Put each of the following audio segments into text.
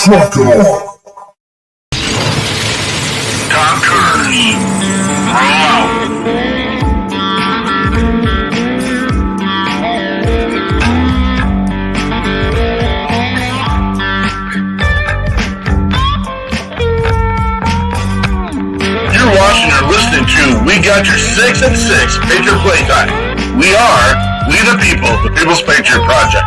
Truck off. Tom Cruise, roll out. You're watching or listening to We Got Your 6 at 6 Patriot Playtime. We are We the People, the People's Patriot Project.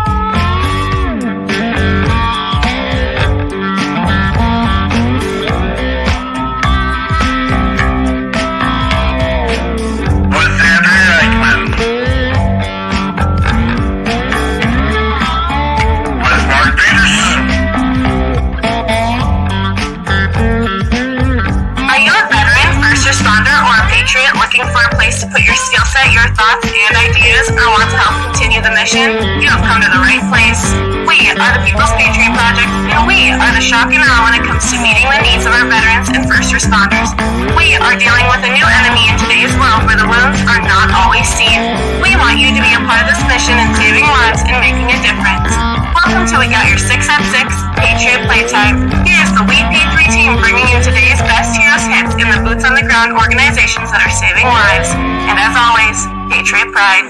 Looking for a place to put your skill set, your thoughts, and ideas, or want to help continue the mission? You have come to the right place. We are the People's Patriot Project, and we are the shock and awe when it comes to meeting the needs of our veterans and first responders. We are dealing with a new enemy in today's world where the wounds are not always seen. We want you to be a part of this mission in saving lives and making a difference. Welcome to We Got Your 6 at 6 Patriot Playtime. Here's the WeP3 team bringing you today's best heroes hits in the boots on the ground organizations that are saving lives. And as always, Patriot Pride.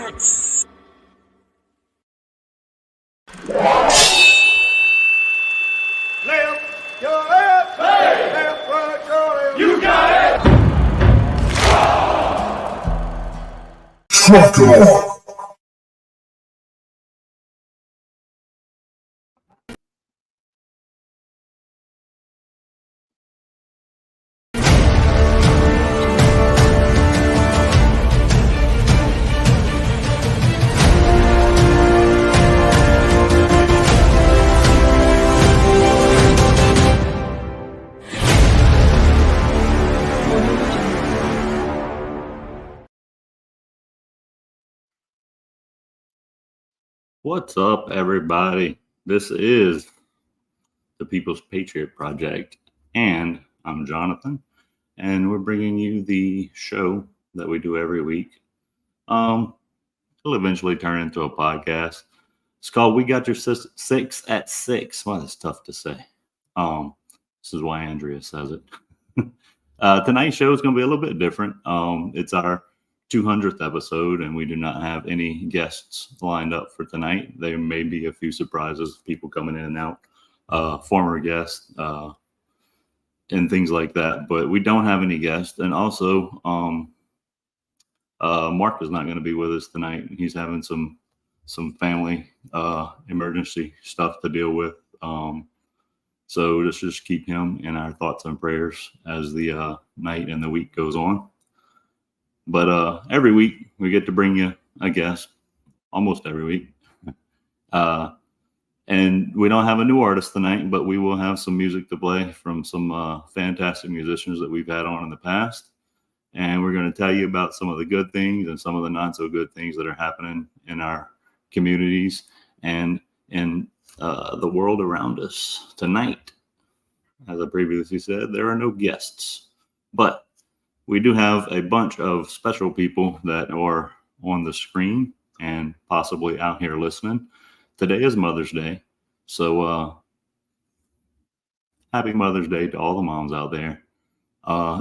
Left, your left, hey. Left, right, your left. You got it. Truck off. What's up, everybody? This is the People's Patriot Project, and I'm Jonathan, and we're bringing you the show that we do every week. It'll eventually turn into a podcast. It's called We Got Your 6 at 6. Well, that's tough to say. This is why Andrea says it. Tonight's show is going to be a little bit different. It's our 200th episode, and we do not have any guests lined up for tonight. There may be a few surprises, people coming in and out, former guests, and things like that, but we don't have any guests. And also, Mark is not going to be with us tonight. He's having some family emergency stuff to deal with. So let's just keep him in our thoughts and prayers as the night and the week goes on. But every week we get to bring you a guest, almost every week. And we don't have a new artist tonight, but we will have some music to play from some fantastic musicians that we've had on in the past. And we're going to tell you about some of the good things and some of the not so good things that are happening in our communities and in the world around us tonight. As I previously said, there are no guests, but we do have a bunch of special people that are on the screen and possibly out here listening. Today is Mother's Day. So happy Mother's Day to all the moms out there.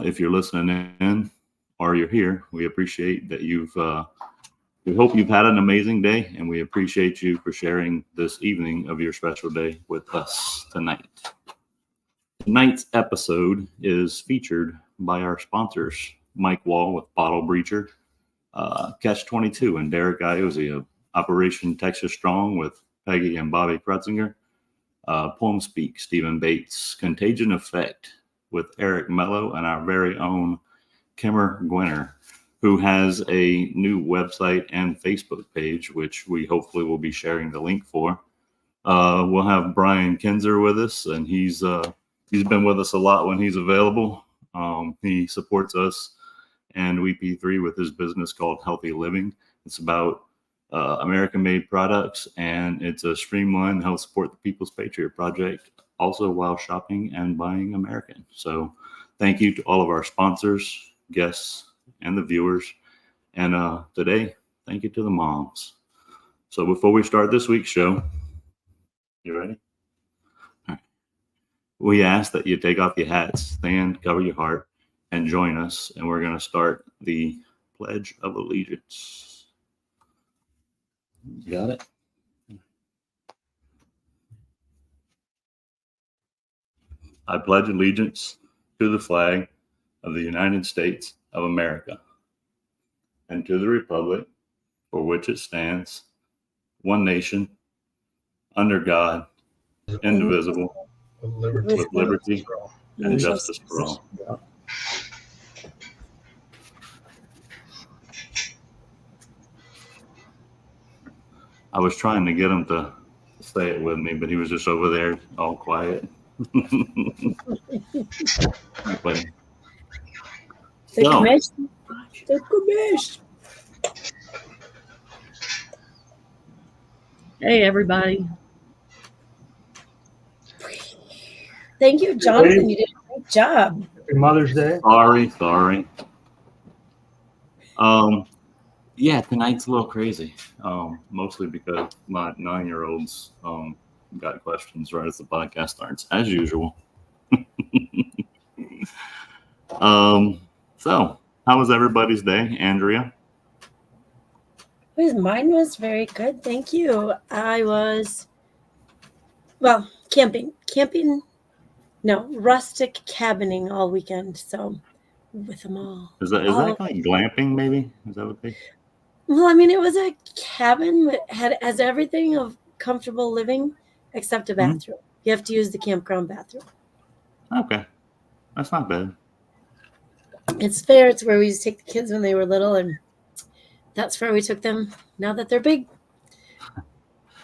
If you're listening in or you're here, we appreciate that we hope you've had an amazing day, and we appreciate you for sharing this evening of your special day with us tonight. Tonight's episode is featured by our sponsors, Mike Wall with Bottle Breacher, Catch 22 and Derek Iozzi of Operation Texas Strong with Peggy and Bobby Krutzinger, Poem Speak, Stephen Bates, Contagion Effect with Eric Mello, and our very own Kimmer Gwinner, who has a new website and Facebook page, which we hopefully will be sharing the link for. We'll have Brian Kinzer with us, and he's been with us a lot when he's available. He supports us and WeP3 with his business called Healthy Living. It's about American-made products, and it's a streamline to help support the People's Patriot Project, also while shopping and buying American. So thank you to all of our sponsors, guests, and the viewers. And today, thank you to the moms. So before we start this week's show, you ready? All right. we ask that you take off your hats, stand, cover your heart, and join us. And we're going to start the Pledge of Allegiance. You got it? I pledge allegiance to the flag of the United States of America and to the republic for which it stands, one nation, under God, indivisible, with liberty and justice for all. I was trying to get him to say it with me, but he was just over there all quiet. But, Hey, everybody. Thank you, Jonathan. You did a great job. Happy Mother's Day. Sorry. Yeah, tonight's a little crazy. Mostly because my 9-year-olds got questions right as the podcast starts, as usual. So how was everybody's day, Andrea? Mine was very good. Thank you. I was, camping. Rustic cabining all weekend. So with them all. Is that like glamping, maybe? Is that what they? Well, I mean, it was a cabin that has everything of comfortable living except a bathroom. You have to use the campground bathroom. Okay. That's not bad. It's fair. It's where we used to take the kids when they were little, and that's where we took them now that they're big.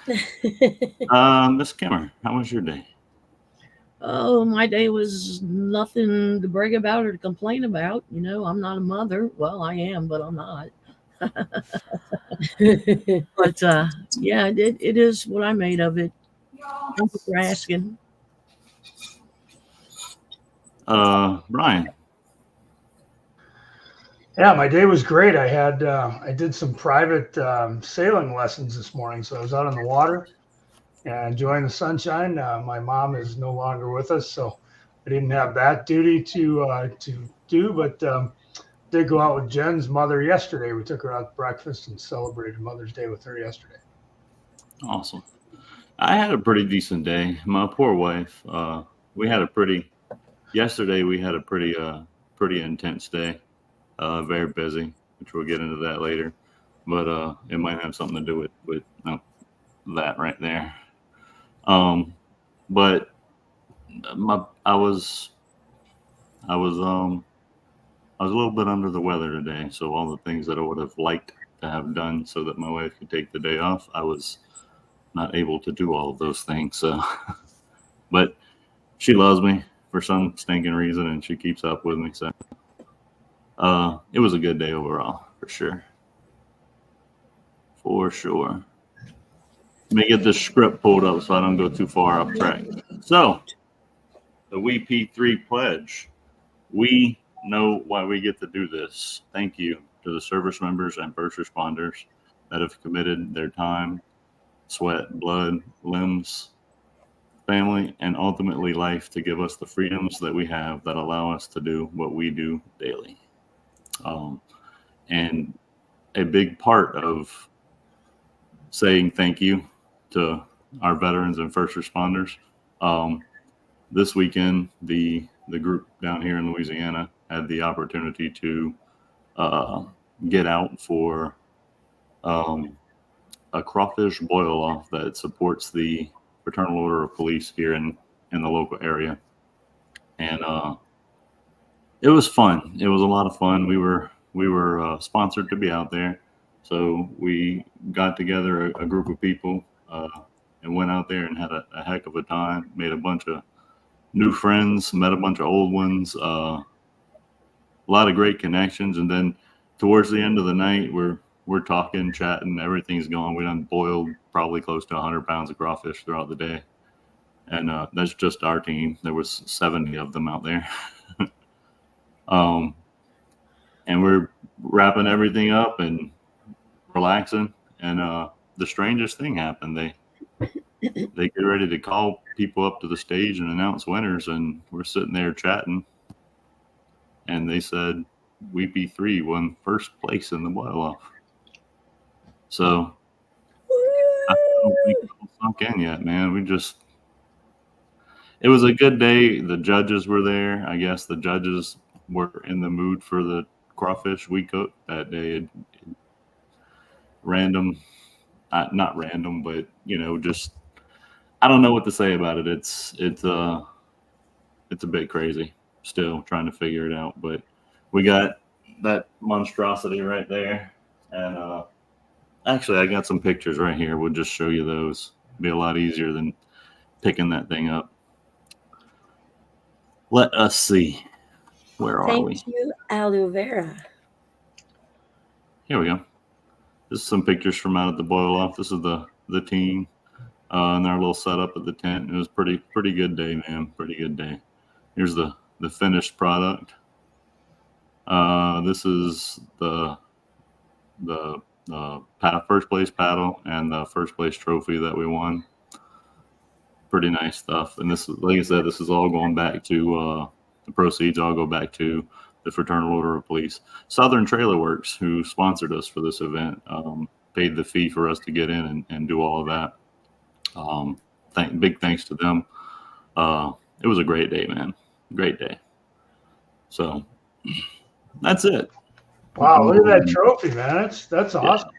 Miss Kimmer, how was your day? Oh, my day was nothing to brag about or to complain about. You know, I'm not a mother. Well, I am, but I'm not. But yeah, it is what I made of it. Thank you for asking. Brian. Yeah, my day was great. I did some private sailing lessons this morning, so I was out on the water and enjoying the sunshine. My mom is no longer with us, so I didn't have that duty to do, but did go out with Jen's mother yesterday. We took her out to breakfast and celebrated Mother's Day with her yesterday. Awesome. I had a pretty decent day. My poor wife. Yesterday we had a pretty intense day. Very busy, which we'll get into that later. But it might have something to do with that right there. But I was a little bit under the weather today, so all the things that I would have liked to have done so that my wife could take the day off, I was not able to do all of those things. So, but she loves me for some stinking reason, and she keeps up with me. So, it was a good day overall, for sure. For sure. Let me get this script pulled up so I don't go too far off track. So, the WeP3 pledge. We know why we get to do this. Thank you to the service members and first responders that have committed their time, sweat, blood, limbs, family, and ultimately life to give us the freedoms that we have that allow us to do what we do daily. And a big part of saying thank you to our veterans and first responders. This weekend, the group down here in Louisiana had the opportunity to get out for a crawfish boil-off that supports the Fraternal Order of Police here in the local area. And it was fun. It was a lot of fun. We were sponsored to be out there. So we got together a group of people and went out there and had a heck of a time, made a bunch of new friends, met a bunch of old ones, a lot of great connections. And then towards the end of the night, we're talking, chatting, everything's going. We done boiled probably close to 100 pounds of crawfish throughout the day. And that's just our team. There was 70 of them out there. And we're wrapping everything up and relaxing. And the strangest thing happened. they get ready to call people up to the stage and announce winners, and we're sitting there chatting, and they said WeP3 won first place in the boil-off. So I don't think it sunk in yet, man. It was a good day. The judges were there. I guess the judges were in the mood for the crawfish we cooked that day. Random, not random, but just I don't know what to say about it. It's a bit crazy. Still trying to figure it out, but we got that monstrosity right there, and actually I got some pictures right here. We'll just show you those. Be a lot easier than picking that thing up. Let us see. Where are we? Thank you, aloe vera. Here we go. This is some pictures from out at the boil-off. This is the team and their little setup at the tent. It was pretty good day, man. Pretty good day. Here's the finished product. This is the first place paddle and the first place trophy that we won. Pretty nice stuff. And this is, like I said, this is all going back to the proceeds all go back to the Fraternal Order of Police. Southern Trailer Works, who sponsored us for this event, paid the fee for us to get in and do all of that. Big thanks to them. It was a great day, man. Great day. So that's it. Wow, look at that trophy, man. That's awesome.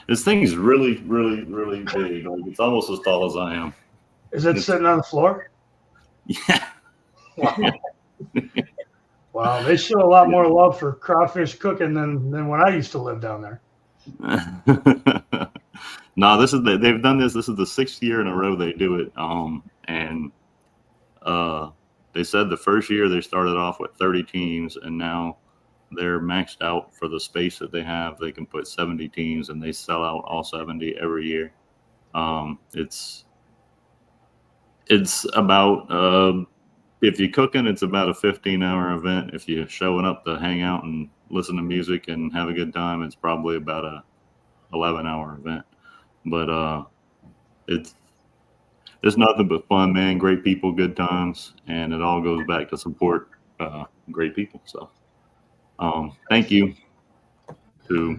This thing is really, really, really big. Like, it's almost as tall as I am. Is it sitting on the floor? Yeah. Wow. Wow, they show a lot more love for crawfish cooking than when I used to live down there. No, they've done this. This is the 6th year in a row they do it. And they said the first year they started off with 30 teams, and now they're maxed out for the space that they have. They can put 70 teams, and they sell out all 70 every year. It's about if you're cooking, it's about a 15-hour event. If you're showing up to hang out and listen to music and have a good time, it's probably about a 11-hour event. But it's nothing but fun, man. Great people, good times, and it all goes back to support great people. So thank you to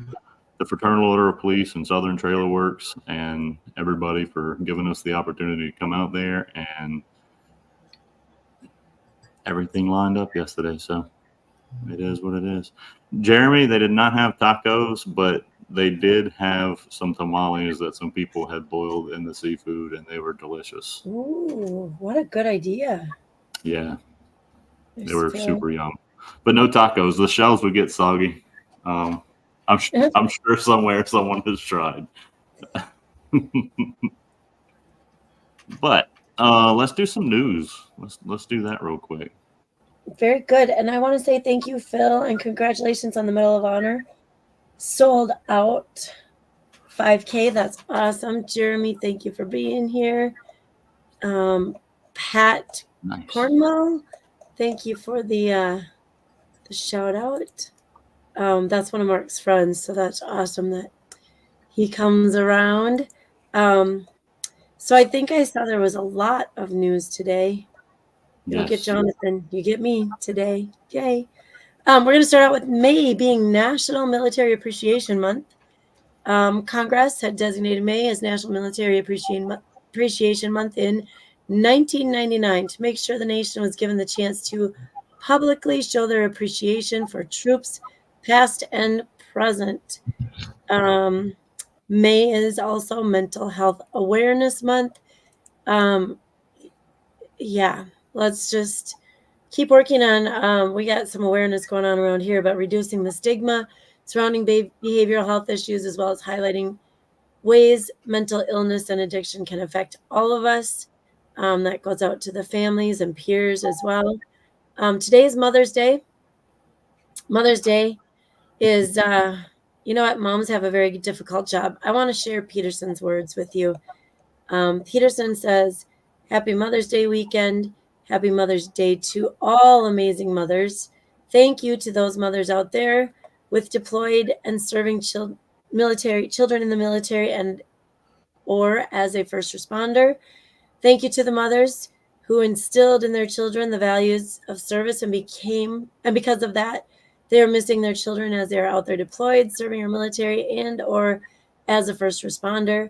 the Fraternal Order of Police and Southern Trailer Works and everybody for giving us the opportunity to come out there, and everything lined up yesterday. So it is what it is. Jeremy, they did not have tacos, but they did have some tamales that some people had boiled in the seafood, and they were delicious. Ooh, what a good idea. Yeah, they were super yum. But no tacos. The shells would get soggy. I'm sure somewhere someone has tried. But let's do some news. Let's do that real quick. Very good. And I want to say thank you, Phil, and congratulations on the Medal of Honor. Sold out 5K. That's awesome. Jeremy, thank you for being here. Pat Cornwell, thank you for the shout out. That's one of Mark's friends, so that's awesome that he comes around. So I think I saw there was a lot of news today. Yes. Look at Jonathan. You get me today. Yay. We're going to start out with May being National Military Appreciation Month. Congress had designated May as National Military Appreciation Month in 1999 to make sure the nation was given the chance to publicly show their appreciation for troops past and present. May is also Mental Health Awareness Month. Yeah, let's just keep working on, we got some awareness going on around here about reducing the stigma surrounding behavioral health issues, as well as highlighting ways mental illness and addiction can affect all of us. That goes out to the families and peers as well. Today is Mother's Day. Mother's Day is, you know what, moms have a very difficult job. I want to share Peterson's words with you. Peterson says, Happy Mother's Day weekend. Happy Mother's Day to all amazing mothers. Thank you to those mothers out there with deployed and serving children in the military and or as a first responder. Thank you to the mothers who instilled in their children the values of service and because of that, they are missing their children as they are out there deployed, serving our military and or as a first responder.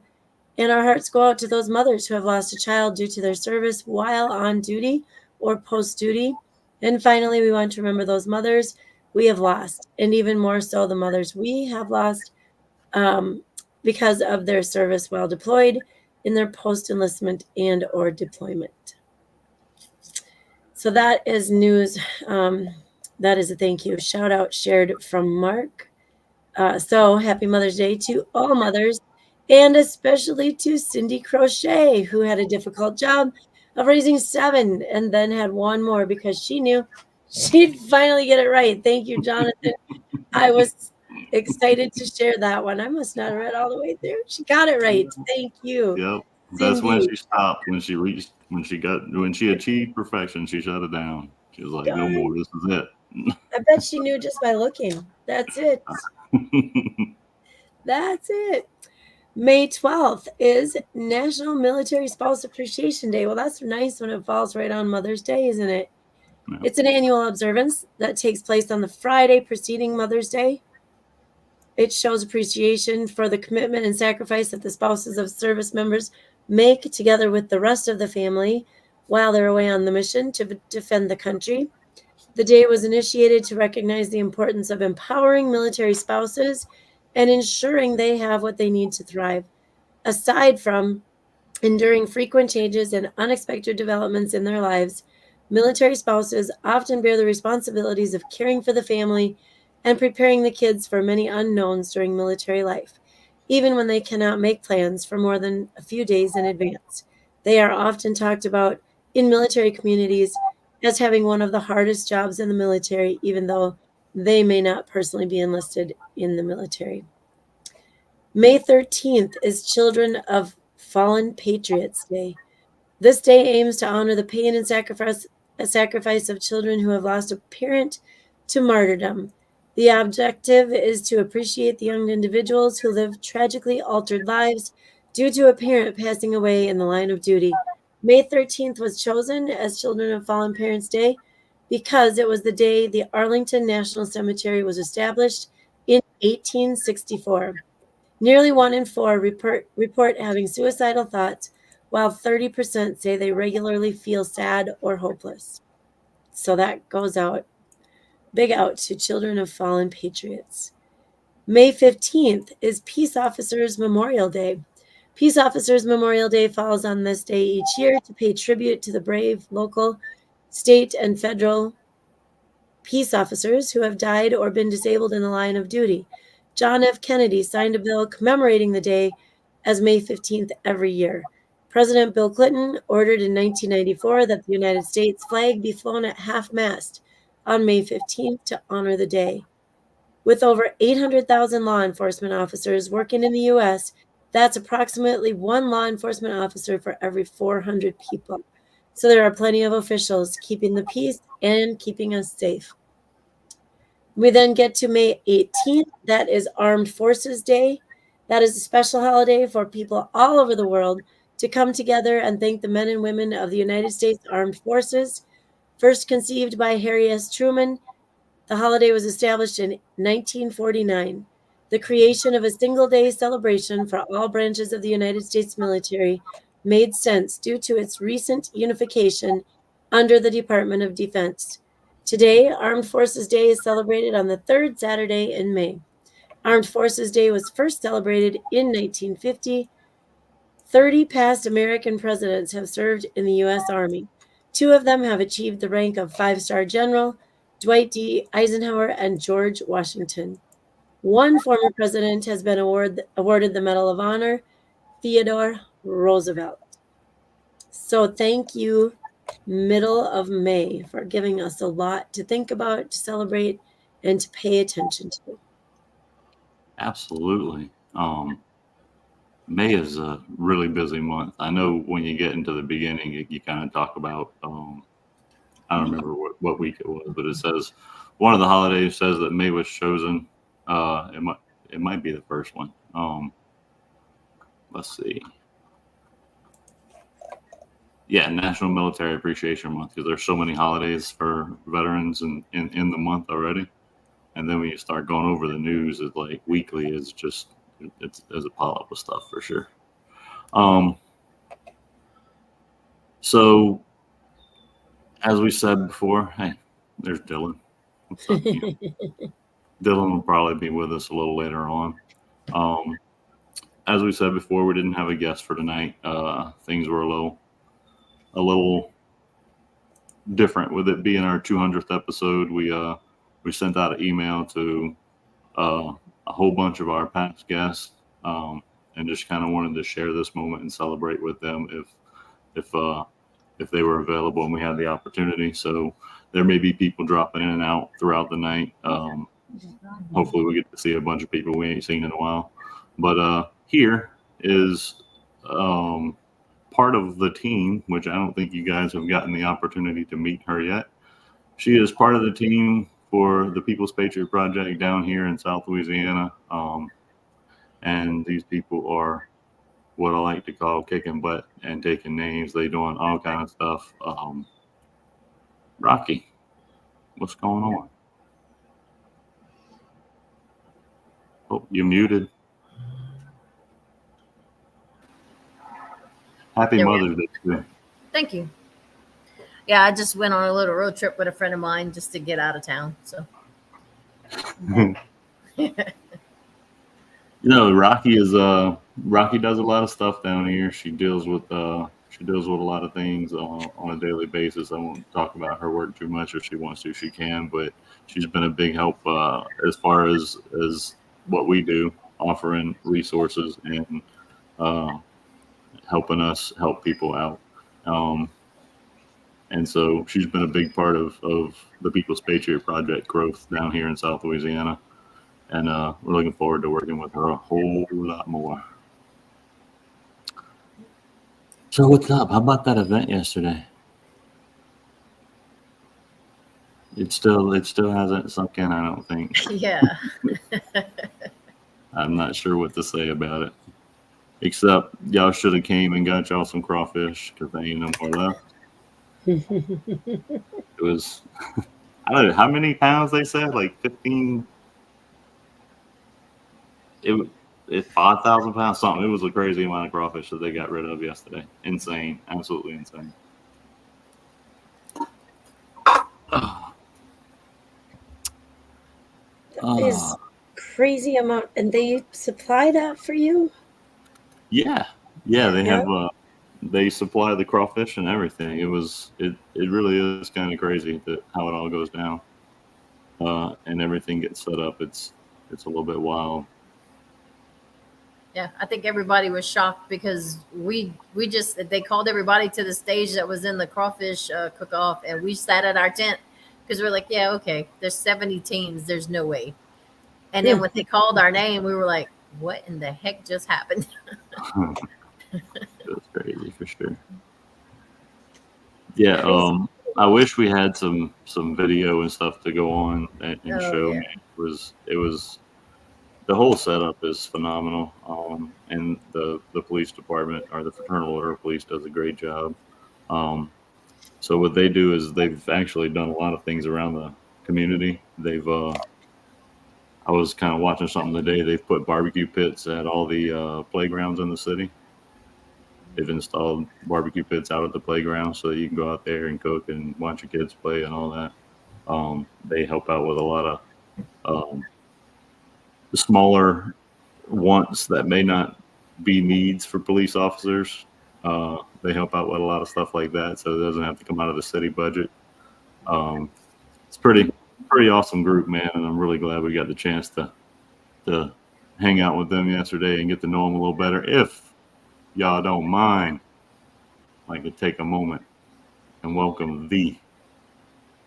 And our hearts go out to those mothers who have lost a child due to their service while on duty or post duty. And finally, we want to remember those mothers we have lost, and even more so the mothers we have lost because of their service while deployed in their post enlistment and or deployment. So that is news. That is a thank you. Shout out shared from Mark. So happy Mother's Day to all mothers, and especially to Cindy Crochet, who had a difficult job of raising 7 and then had one more because she knew she'd finally get it right. Thank you, Jonathan. I was excited to share that one. I must not have read all the way through. She got it right. Thank you. Yep. That's when Cindy. she stopped. When she achieved perfection, she shut it down. She was like, no more. This is it. I bet she knew just by looking. That's it. That's it. May 12th is National Military Spouse Appreciation Day. Well, that's nice when it falls right on Mother's Day, isn't it? Yeah. It's an annual observance that takes place on the Friday preceding Mother's Day. It shows appreciation for the commitment and sacrifice that the spouses of service members make together with the rest of the family while they're away on the mission to defend the country. The day was initiated to recognize the importance of empowering military spouses and ensuring they have what they need to thrive. Aside from enduring frequent changes and unexpected developments in their lives, military spouses often bear the responsibilities of caring for the family and preparing the kids for many unknowns during military life, even when they cannot make plans for more than a few days in advance. They are often talked about in military communities as having one of the hardest jobs in the military, even though they may not personally be enlisted in the military. May 13th is Children of Fallen Patriots Day. This day aims to honor the pain and sacrifice of children who have lost a parent to martyrdom. The objective is to appreciate the young individuals who live tragically altered lives due to a parent passing away in the line of duty. May 13th was chosen as Children of Fallen Parents Day because it was the day the Arlington National Cemetery was established in 1864. Nearly 1 in 4 report having suicidal thoughts, while 30% say they regularly feel sad or hopeless. So that goes out, big out to Children of Fallen Patriots. May 15th is Peace Officers Memorial Day. Peace Officers Memorial Day falls on this day each year to pay tribute to the brave local, state, and federal peace officers who have died or been disabled in the line of duty. John F. Kennedy signed a bill commemorating the day as May 15th every year. President Bill Clinton ordered in 1994 that the United States flag be flown at half-mast on May 15th to honor the day. With over 800,000 law enforcement officers working in the U.S., that's approximately 1 law enforcement officer for every 400 people. So there are plenty of officials keeping the peace and keeping us safe. We then get to May 18th. That is Armed Forces Day. That is a special holiday for people all over the world to come together and thank the men and women of the United States Armed Forces. First conceived by Harry S. Truman, the holiday was established in 1949. The creation of a single-day celebration for all branches of the United States military made sense due to its recent unification under the Department of Defense. Today, Armed Forces Day is celebrated on the 3rd Saturday in May. Armed Forces Day was first celebrated in 1950. 30 past American presidents have served in the U.S. Army. 2 of them have achieved the rank of 5-star general, Dwight D. Eisenhower and George Washington. 1 former president has been awarded the Medal of Honor, Theodore Roosevelt. So thank you, middle of May, for giving us a lot to think about, to celebrate, and to pay attention to. Absolutely. May is a really busy month. I know when you get into the beginning, you kind of talk about, I don't remember what week it was, but it says one of the holidays says that May was chosen. It might be the first one. Let's see. Yeah, National Military Appreciation Month, because there's so many holidays for veterans in the month already. And then when you start going over the news, it's like weekly is just there's a pile up of stuff for sure. So as we said before, hey, there's Dylan. What's up, Dylan will probably be with us a little later on. As we said before, we didn't have a guest for tonight. Things were a little different with it being our 200th episode. We sent out an email to a whole bunch of our past guests, and just kind of wanted to share this moment and celebrate with them if they were available and we had the opportunity. So there may be people dropping in and out throughout the night. Hopefully we get to see a bunch of people we ain't seen in a while. But here is part of the team, which I don't think you guys have gotten the opportunity to meet her yet. She is part of the team for the People's Patriot Project down here in South Louisiana. And these people are what I like to call kicking butt and taking names. They doing all kind of stuff. Rocky, what's going on? Oh, you're muted. Happy Mother's Day too. Thank you. Yeah, I just went on a little road trip with a friend of mine just to get out of town. So, Rocky does a lot of stuff down here. She deals with a lot of things on a daily basis. I won't talk about her work too much. If she wants to, she can. But she's been a big help as far as what we do, offering resources and helping us help people out. And so she's been a big part of the People's Patriot Project growth down here in South Louisiana. And we're looking forward to working with her a whole lot more. So what's up? How about that event yesterday? It still hasn't sunk in, I don't think. yeah. I'm not sure what to say about it. Except y'all should have came and got y'all some crawfish, because there ain't no more left. It was, I don't know how many pounds they said, like 15. It's 5,000 pounds, something. It was a crazy amount of crawfish that they got rid of yesterday. Insane, absolutely insane. Is crazy amount, and they supply that for you? Yeah, they have. They supply the crawfish and everything. It really is kind of crazy that how it all goes down, and everything gets set up. It's a little bit wild. Yeah, I think everybody was shocked because they called everybody to the stage that was in the crawfish cook-off, and we sat at our tent because we're like, yeah, okay, there's 70 teams, there's no way. And then when they called our name, we were like, what in the heck just happened? It was crazy for sure. Yeah, I wish we had some video and stuff to go on and show. Yeah. It was the whole setup is phenomenal. And the police department, or the Fraternal Order Police, does a great job. So what they do is they've actually done a lot of things around the community. I was kind of watching something today. They've put barbecue pits at all the playgrounds in the city. They've installed barbecue pits out at the playground so that you can go out there and cook and watch your kids play and all that. They help out with a lot of smaller wants that may not be needs for police officers. They help out with a lot of stuff like that, so it doesn't have to come out of the city budget. It's pretty awesome group, man, and I'm really glad we got the chance to hang out with them yesterday and get to know them a little better. If y'all don't mind, I'd like to take a moment and welcome the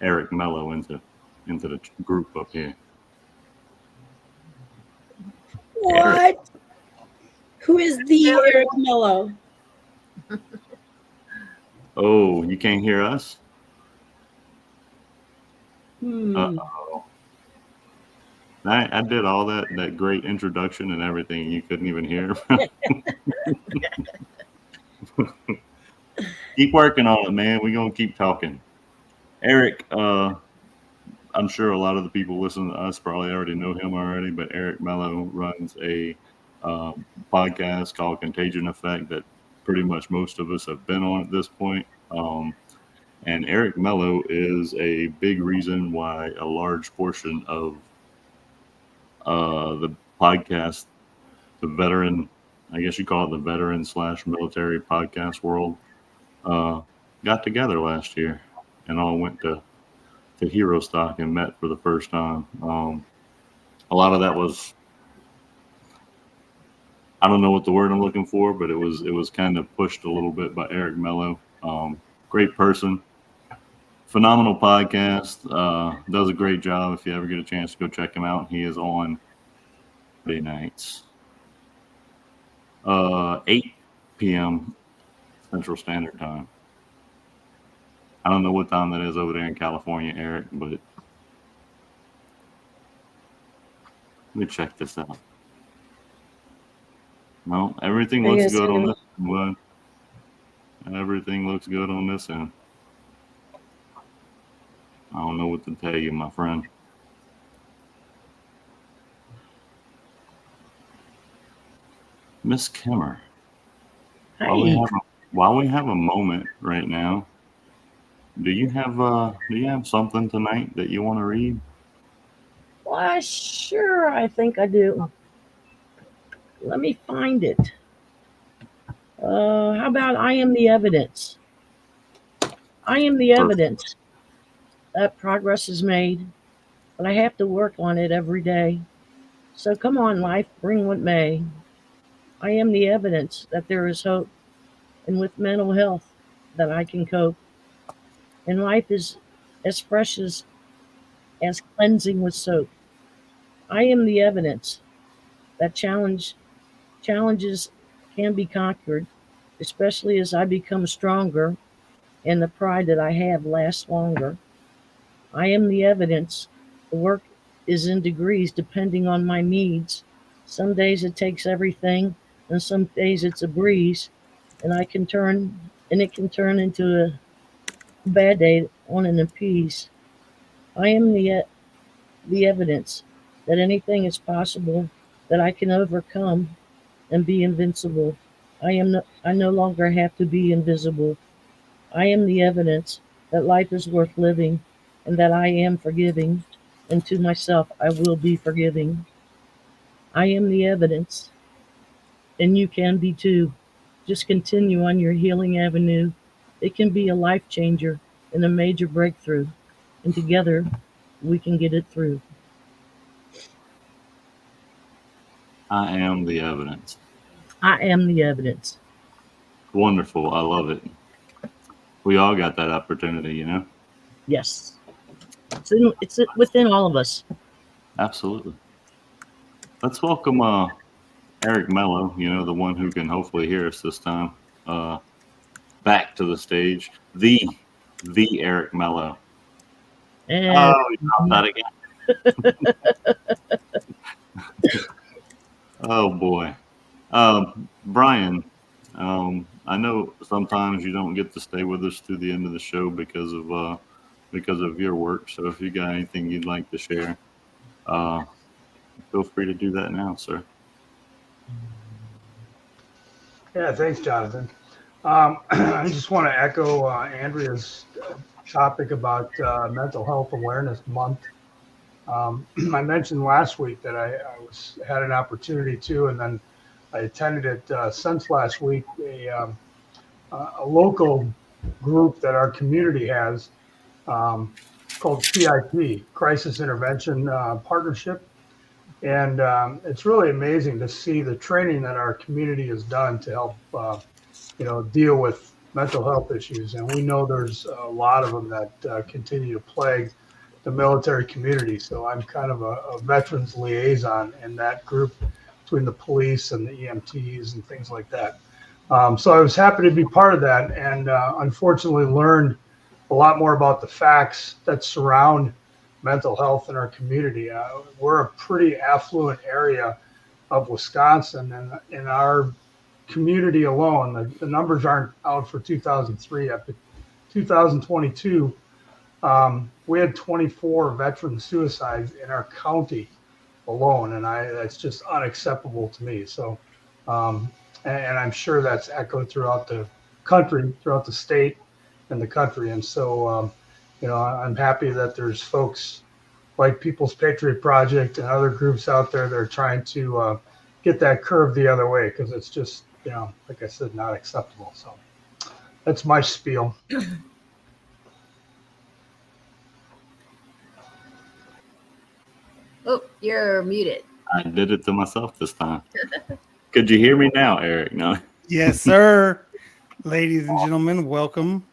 Eric Mello into the group up here. What? Eric. Who is the Eric Mello? Oh, you can't hear us? Uh-oh. I did all that great introduction and everything. You couldn't even hear. Keep working on it, man. We're going to keep talking. Eric, I'm sure a lot of the people listening to us probably already know him already, but Eric Mello runs a podcast called Contagion Effect that pretty much most of us have been on at this point. And Eric Mello is a big reason why a large portion of the podcast, the veteran, I guess you call it the veteran / military podcast world, got together last year and all went to Hero Stock and met for the first time. A lot of that was, I don't know what the word I'm looking for, but it was kind of pushed a little bit by Eric Mello. Great person, phenomenal podcast, does a great job. If you ever get a chance to go check him out, he is on Friday nights, 8 p.m. Central Standard Time. I don't know what time that is over there in California, Eric, but let me check this out. No, everything looks good on this one. Everything looks good on this end. I don't know what to tell you, my friend. Miss Kimmer, while we have a moment right now, do you have something tonight that you want to read? Why, sure, I think I do. Let me find it. How about I am the evidence? I am the evidence that progress is made, but I have to work on it every day. So come on, life, bring what may. I am the evidence that there is hope, and with mental health that I can cope. And life is as fresh as cleansing with soap. I am the evidence that challenges can be conquered, especially as I become stronger and the pride that I have lasts longer. I am the evidence. The work is in degrees depending on my needs. Some days it takes everything, and some days it's a breeze, and it can turn into a bad day on an appease. I am the evidence that anything is possible, that I can overcome and be invincible. I no longer have to be invisible. I am the evidence that life is worth living and that I am forgiving, and to myself I will be forgiving. I am the evidence, and you can be too. Just continue on your healing avenue. It can be a life changer and a major breakthrough, and together we can get it through. I am the evidence. I am the evidence. Wonderful. I love it. We all got that opportunity, you know? Yes. It's within all of us. Absolutely. Let's welcome Eric Mello, the one who can hopefully hear us this time, back to the stage. The Eric Mello. And Not again. Oh boy. Brian, I know sometimes you don't get to stay with us through the end of the show because of your work. So if you got anything you'd like to share, feel free to do that now, sir. Yeah, thanks, Jonathan. I just want to echo Andrea's topic about Mental Health Awareness Month. I mentioned last week that I had an opportunity to, and then I attended it since last week, a local group that our community has called CIP, Crisis Intervention Partnership. And it's really amazing to see the training that our community has done to help, deal with mental health issues. And we know there's a lot of them that continue to plague the military community. So I'm kind of a veterans liaison in that group between the police and the EMTs and things like that. So I was happy to be part of that, and unfortunately learned a lot more about the facts that surround mental health in our community. We're a pretty affluent area of Wisconsin, and in our community alone, the numbers aren't out for 2003 yet, but 2022, we had 24 veteran suicides in our county alone, and that's just unacceptable to me. So, and I'm sure that's echoed throughout the country, throughout the state and the country. And so, I'm happy that there's folks like People's Patriot Project and other groups out there that are trying to get that curve the other way, because it's just, like I said, not acceptable. So that's my spiel. Oh, you're muted. I did it to myself this time. Could you hear me now, Eric? No. Yes, sir. Ladies and gentlemen, welcome.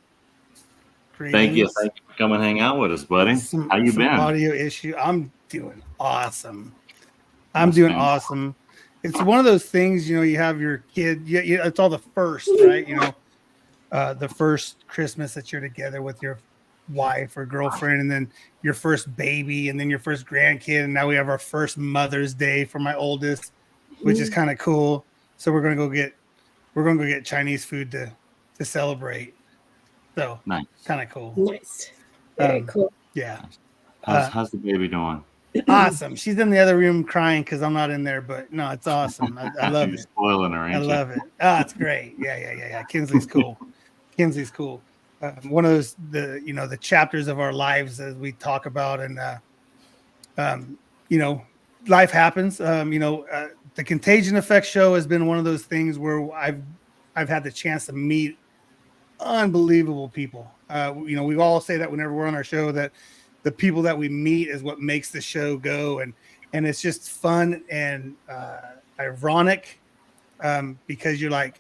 Thank you. Greetings. Thank you for coming hang out with us, buddy. How you been? Audio issue. I'm doing awesome. Awesome. It's one of those things, you have your kid. It's all the first, right? The first Christmas that you're together with your wife or girlfriend, and then your first baby, and then your first grandkid, and now we have our first Mother's Day for my oldest, which is kind of cool. So we're gonna go get Chinese food to celebrate. So nice, kind of cool. Nice, very cool. Yeah. How's the baby doing? Awesome. She's in the other room crying because I'm not in there, but no, it's awesome. I love it. Spoiling her, I love it. Oh, it's great. Yeah. Kinsley's cool. One of those the chapters of our lives as we talk about, and life happens. The Contagion Effect show has been one of those things where I've had the chance to meet unbelievable people. We all say that whenever we're on our show, that the people that we meet is what makes the show go, and it's just fun and ironic, because you're like,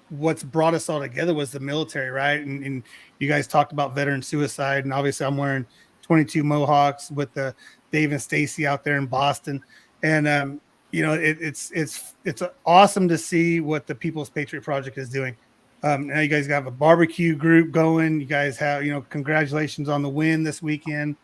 what's brought us all together was the military, right? And you guys talked about veteran suicide, and obviously I'm wearing 22 Mohawks with the Dave and Stacy out there in Boston, and it's awesome to see what the People's Patriot Project is doing. Now you guys have a barbecue group going. You guys have, congratulations on the win this weekend.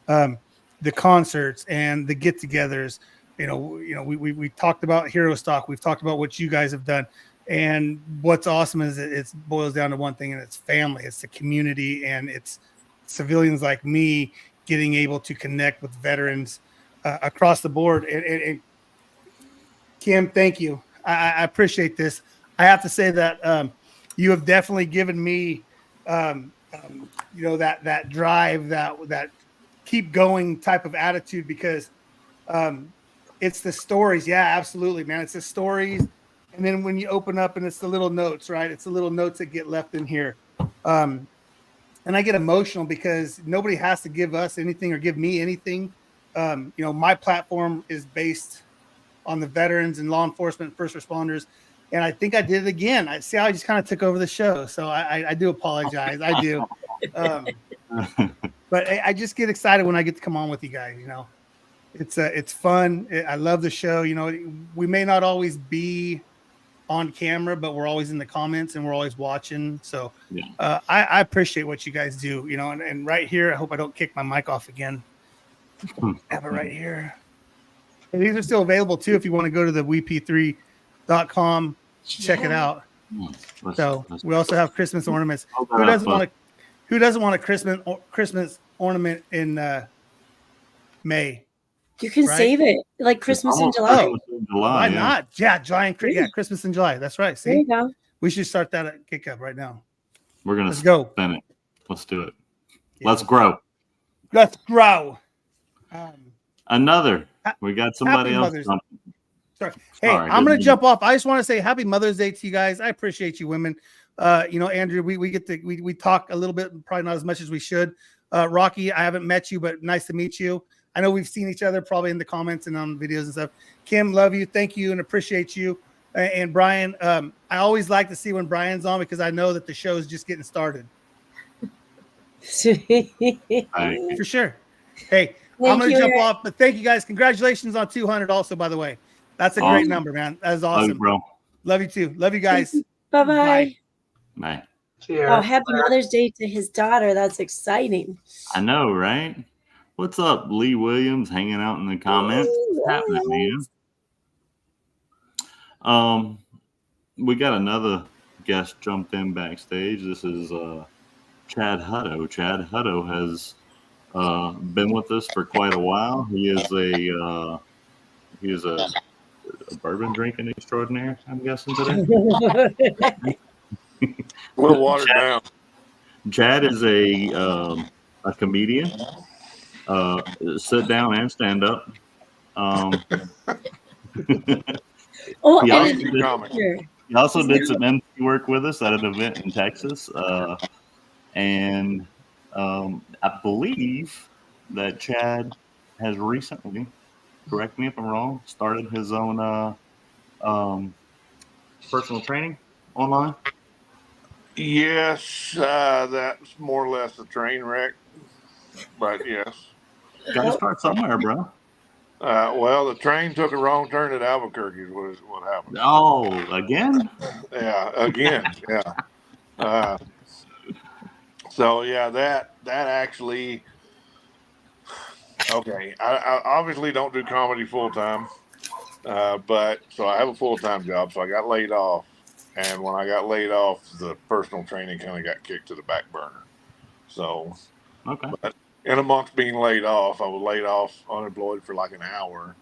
The concerts and the get-togethers. We talked about Hero Stock. We've talked about what you guys have done. And what's awesome is it boils down to one thing, and it's family. It's the community, and it's civilians like me getting able to connect with veterans across the board. And Kim, thank you. I appreciate this. I have to say that you have definitely given me, that drive, that keep going type of attitude, because it's the stories. Yeah, absolutely, man. It's the stories. And then when you open up, and it's the little notes, right? It's the little notes that get left in here. And I get emotional because nobody has to give us anything or give me anything. My platform is based on the veterans and law enforcement, first responders. And I think I did it again. I see how I just kind of took over the show. So I do apologize. I do. But I just get excited when I get to come on with you guys. It's fun. I love the show. We may not always be on camera, but we're always in the comments and we're always watching. So I appreciate what you guys do, and right here, I hope I don't kick my mic off again. Have it right here. And these are still available too. If you want to go to the WeP3.com, check it out. So we also have Christmas ornaments. Who doesn't want a Christmas ornament in May? You can save it like Christmas in July. Why not? Yeah, July and Christmas in July. That's right. See, there you go. We should start that at Kick Up right now. Let's go. Spin it. Let's do it. Yeah. Let's grow. Let's grow. Another. We got somebody else. Sorry. Hey, I'm going to jump off. I just want to say Happy Mother's Day to you guys. I appreciate you women. Andrew, we talk a little bit, probably not as much as we should. Rocky, I haven't met you, but nice to meet you. I know we've seen each other probably in the comments and on videos and stuff. Kim, love you. Thank you and appreciate you. And Brian, I always like to see when Brian's on, because I know that the show is just getting started. For sure. Hey, I'm going to jump off, but thank you guys. Congratulations on 200 also, by the way. That's a great number, man. That is awesome. Love you, bro. Love you too. Love you guys. Bye-bye. Bye. Oh, happy Mother's Day to his daughter. That's exciting. I know, right? What's up, Lee Williams, hanging out in the comments? What's happening, man? we got another guest jumped in backstage. This is Chad Hutto. Chad Hutto has been with us for quite a while. He is a bourbon drinking extraordinaire, I'm guessing today. A little watered down. Chad is a comedian, sit down and stand up. Oh, He and also a did- doctor. He also did some MC work with us at an event in Texas. And I believe that Chad has recently, correct me if I'm wrong, started his own personal training online. Yes, that's more or less a train wreck. But yes. Got to start somewhere, bro. Well, the train took a wrong turn at Albuquerque. Was what happened. Oh, again? Yeah, again. Yeah. So yeah, that actually. Okay, I obviously don't do comedy full time, but so I have a full time job. So I got laid off, and when I got laid off, the personal training kind of got kicked to the back burner. So, Okay. but in amongst being laid off, I was laid off unemployed for like an hour,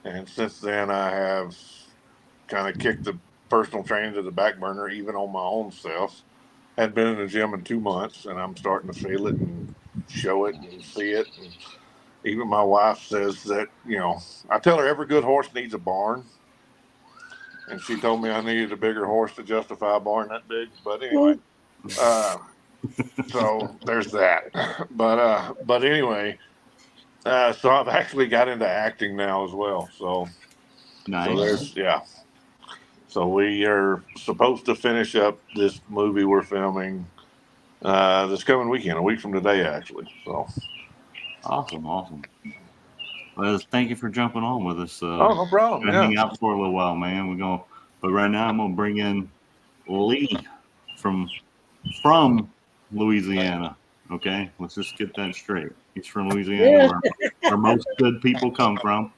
and since then I have kind of kicked the personal training to the back burner, even on my own self. Hadn't been in the gym in 2 months, and I'm starting to feel it and show it and see it. And even my wife says that, I tell her every good horse needs a barn. And she told me I needed a bigger horse to justify a barn that big. But anyway, so there's that. But anyway, so I've actually got into acting now as well. So, Nice. So we are supposed to finish up this movie we're filming this coming weekend, a week from today, actually. So awesome. Well, thank you for jumping on with us. no problem. Gonna hang out for a little while, man. But right now I'm gonna bring in Lee from Louisiana. Okay, let's just get that straight. He's from Louisiana, where most good people come from.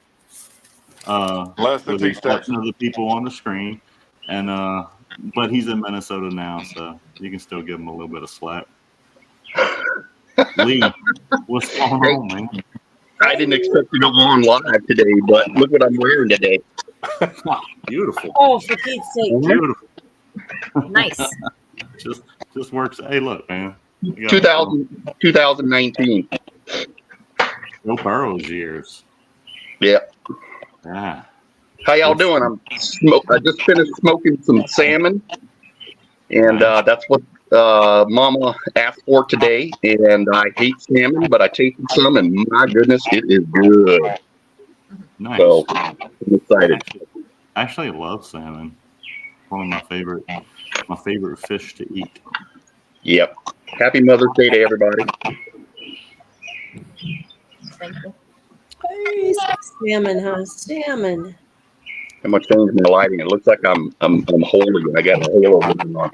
With the exception of the people on the screen, and but he's in Minnesota now, so you can still give him a little bit of slack. Lee, what's going on, man? I didn't expect to go on live today, but look what I'm wearing today. Beautiful. Oh, for Pete's sake! Beautiful. Nice. just works. Hey, look, man. 2019. No Burrows years. Yeah. Yeah. How y'all doing? I just finished smoking some salmon, and that's what Mama asked for today. And I hate salmon, but I tasted some, and my goodness, it is good. Nice. So I'm excited. Actually, I love salmon. One of my favorite fish to eat. Yep. Happy Mother's Day to everybody. Thank you. Hey, salmon, huh? Salmon. How much changed my lighting? It looks like I'm holy. I got a halo on.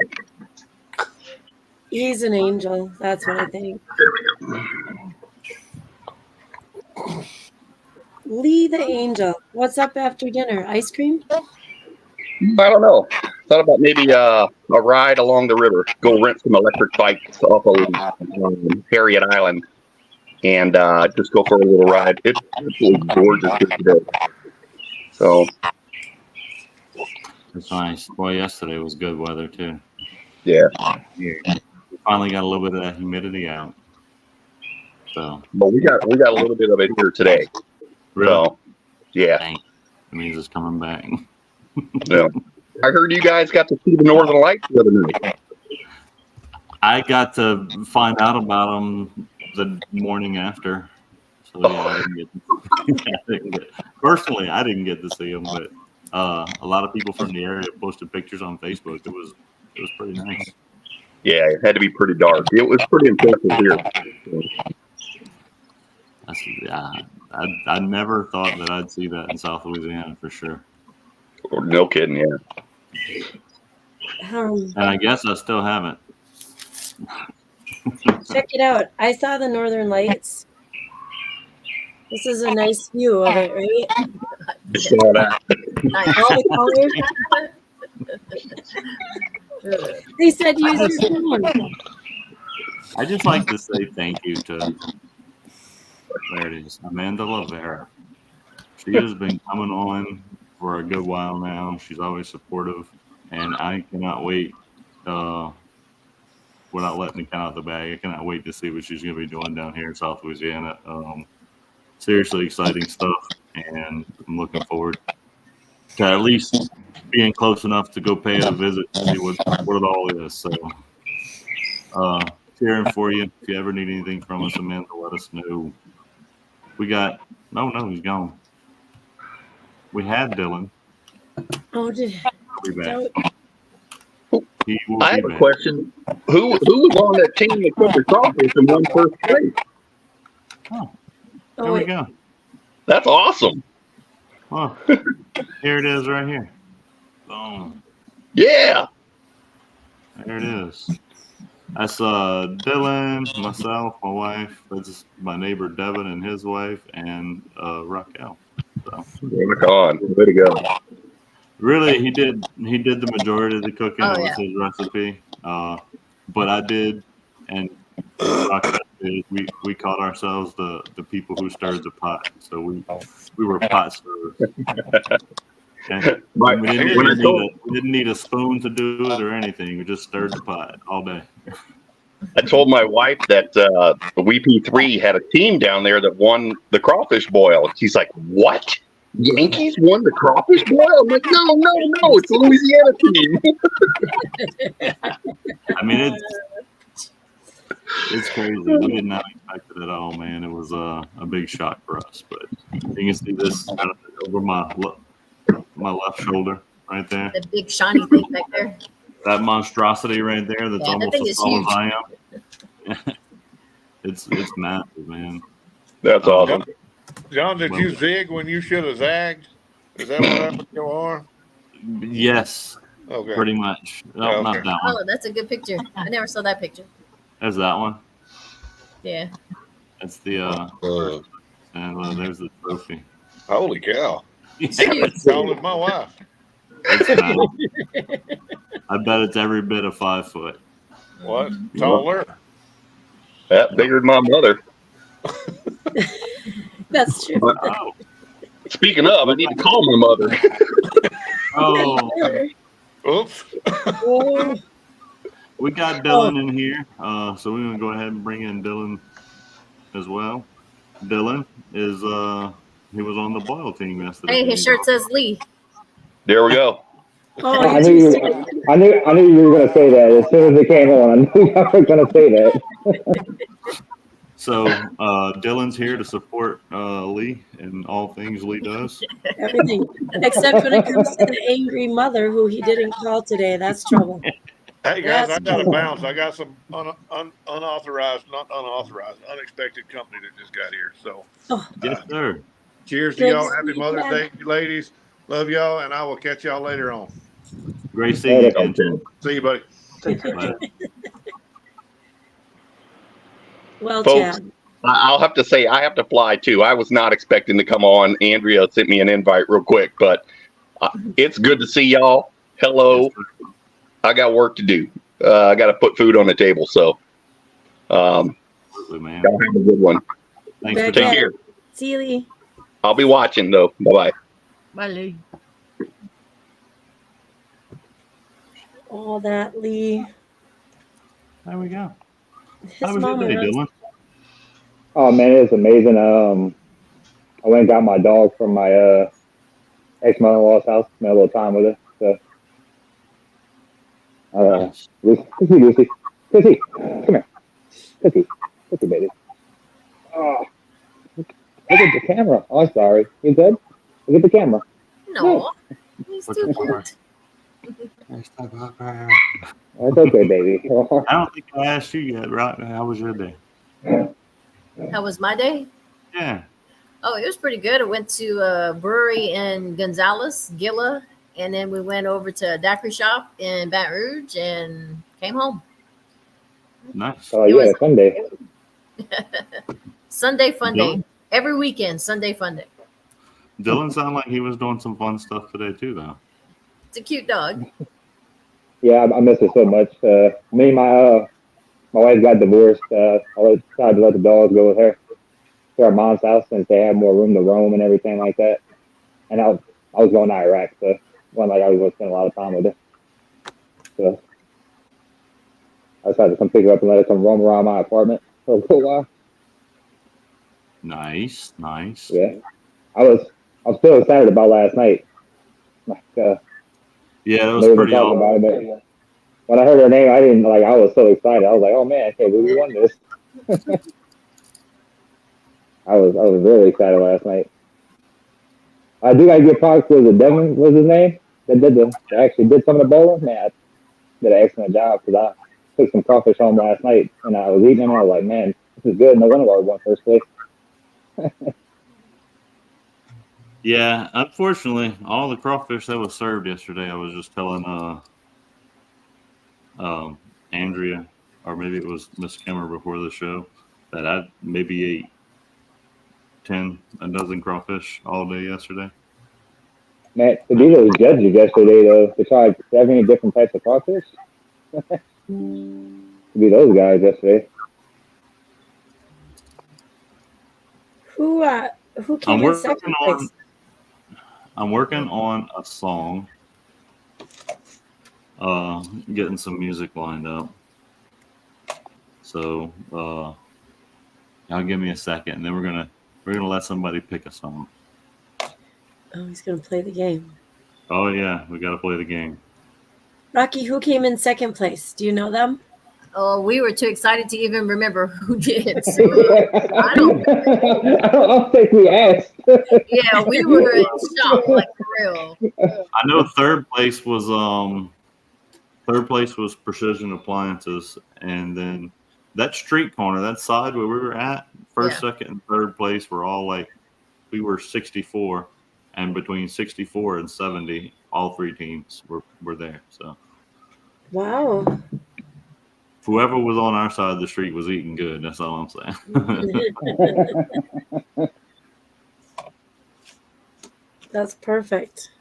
He's an angel. That's what I think. Lee the angel. What's up after dinner? Ice cream? I don't know. Thought about maybe a ride along the river. Go rent some electric bikes off of Harriet Island, and just go for a little ride. It's absolutely gorgeous here today. So it's nice. Boy, yesterday was good weather too. Yeah. We finally got a little bit of that humidity out. So, but we got a little bit of it here today. Really? So, yeah. Dang. It means it's coming back. Yeah. I heard you guys got to see the Northern Lights the other night. I got to find out about them the morning after. So yeah, personally, I didn't get to see them, but a lot of people from the area posted pictures on Facebook. It was pretty nice. Yeah, it had to be pretty dark. It was pretty impressive here. I never thought that I'd see that in South Louisiana for sure. No kidding, yeah. And I guess I still haven't. Check it out. I saw the Northern Lights. This is a nice view of it, right? I saw that. All the colors. They said use your phone. I just like to say thank you to, there it is, Amanda Lavera. She has been coming on for a good while now. She's always supportive, and I cannot wait, without letting the cat out of the bag, I cannot wait to see what she's going to be doing down here in South Louisiana. Seriously exciting stuff, and I'm looking forward to at least being close enough to go pay it a visit and see what it all is. So, cheering for you. If you ever need anything from us, Amanda, let us know. We got, no, he's gone. We had Dylan. Oh, did He'll be back. He will I be have a back. question. Who was on that team that took the crawfish and won first place? Oh, there we go. That's awesome. Oh, here it is right here. Boom. Yeah. There it is. That's Dylan, myself, my wife. That's my neighbor Devin and his wife, and Raquel. So, Rock on. Way to go. really, he did the majority of the cooking. Oh, It was yeah. his recipe. But I did, and Raquel did. We called ourselves the people who stirred the pot. So we were pot stirrers. And Right. we didn't need a spoon to do it or anything. We just stirred the pot all day. I told my wife that WeP3 had a team down there that won the crawfish boil. She's like, "What? Yankees won the crawfish boil?" I'm like, "No, it's a Louisiana team." I mean, it's crazy. We did not expect it at all, man. It was a big shock for us. But you can see this over my left shoulder right there. The big shiny thing back there. That monstrosity right there that's Yeah, that almost thing as is tall huge. as I am. It's massive, man. That's awesome. John, did you zig when you should have zagged? Is that what happened to your arm? Yes, Okay. pretty much. No, Yeah, okay. not that one. Oh, that's a good picture. I never saw that picture. There's that one. Yeah. That's the and there's the trophy. Holy cow. Huge. Tall as my wife. It's massive. I bet it's every bit of 5 foot. What? Taller? That bigger than my mother. That's true. Oh, Speaking of, I need to call my mother. oh, Oops. Oh, we got Dylan in here, so we're gonna go ahead and bring in Dylan as well. Dylan is he was on the boil team yesterday. Hey, his shirt says Lee. There we go. oh, I knew you were going to say that as soon as it came on. I knew you were going to say that. So Dylan's here to support Lee in all things Lee does. everything except when it comes to the angry mother who he didn't call today. That's trouble. Hey guys, That's I got to cool. bounce. I got some unexpected company that just got here. So, Yes, sir. cheers to Good y'all. to Happy see you Mother's again. Day, you ladies. Love y'all, and I will catch y'all later on. Great seeing you again. See you, buddy. Bye. Well, Folks, Chad. I'll have to say I have to fly too. I was not expecting to come on. Andrea sent me an invite real quick, but it's good to see y'all. Hello. I got work to do. I got to put food on the table. So, Absolutely, man. y'all have a good one. Thanks for Good Take night. care. See you, Lee. I'll be watching though. Bye bye. Bye, Lee. All that Lee. There we go. His How was your mama day, runs. Dylan? Oh, man, it's amazing. I went and got my dog from my ex-mother-in-law's house. Spent a little time with her. So, Lucy, come here. Lucy, baby. Oh, look at the camera. Oh, I'm sorry. You good? Look at the camera. No, he's What's too the matter? cute. That's okay, baby. I don't think I asked you yet, right? How was your day? How was my day? Yeah. Oh, it was pretty good. I went to a brewery in Gonzales, Gila, and then we went over to a daiquiri shop in Baton Rouge and came home. Nice. Oh, yeah, Sunday. Sunday fun day. Dylan? Every weekend, Sunday fun day. Dylan sounded like he was doing some fun stuff today too, though. It's a cute dog. Yeah, I miss her so much. Me and my wife got divorced. I decided to let the dogs go with her to our mom's house since they had more room to roam and everything like that. And I was going to Iraq, so it wasn't like I was going to spend a lot of time with her. So I decided to come pick her up and let her come roam around my apartment for a little while. Nice. Yeah, I was still excited about last night. Like, Yeah, that was never been pretty talking awesome. about it, but when I heard her name, I was so excited. I was like, oh man, I can't believe we won this. I was really excited last night. I do gotta give props to Devin was his name that actually did some of the bowling. Man, I did an excellent job because I took some crawfish home last night and I was eating them and I was like, man, this is good. No wonder why we won first place. Yeah, unfortunately, all the crawfish that was served yesterday, I was just telling Andrea, or maybe it was Miss Kimmer before the show, that I maybe ate a dozen crawfish all day yesterday. Man, to be those judges yesterday though, to try 70 different types of crawfish. To be those guys yesterday. Who came in second place? I'm working on a song. Getting some music lined up. So y'all give me a second, and then we're gonna let somebody pick a song. Oh, he's gonna play the game. Oh yeah, we gotta play the game. Rocky, who came in second place? Do you know them? Oh, we were too excited to even remember who did. So I don't think we asked. Yeah, we were in shock, like for real. I know third place was Precision Appliances, and then that street corner, that side where we were at, first, second, and third place were all like we were 64, and between 64 and 70, all three teams were there. So wow. Whoever was on our side of the street was eating good. That's all I'm saying. That's perfect.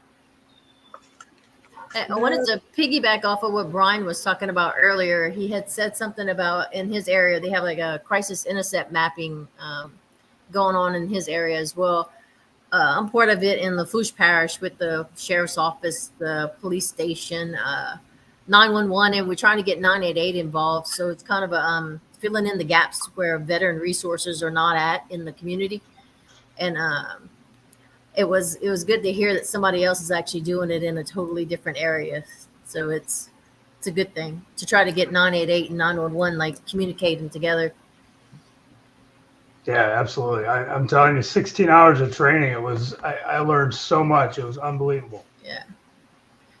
I wanted to piggyback off of what Brian was talking about earlier. He had said something about in his area, they have like a crisis intercept mapping going on in his area as well. I'm part of it in Lafourche Parish with the sheriff's office, the police station, 911, and we're trying to get 988 involved. So it's kind of a filling in the gaps where veteran resources are not at in the community. And it was good to hear that somebody else is actually doing it in a totally different area. So it's a good thing to try to get 988 and 911 like communicating together. Yeah, absolutely. I'm telling you, 16 hours of training. I learned so much. It was unbelievable.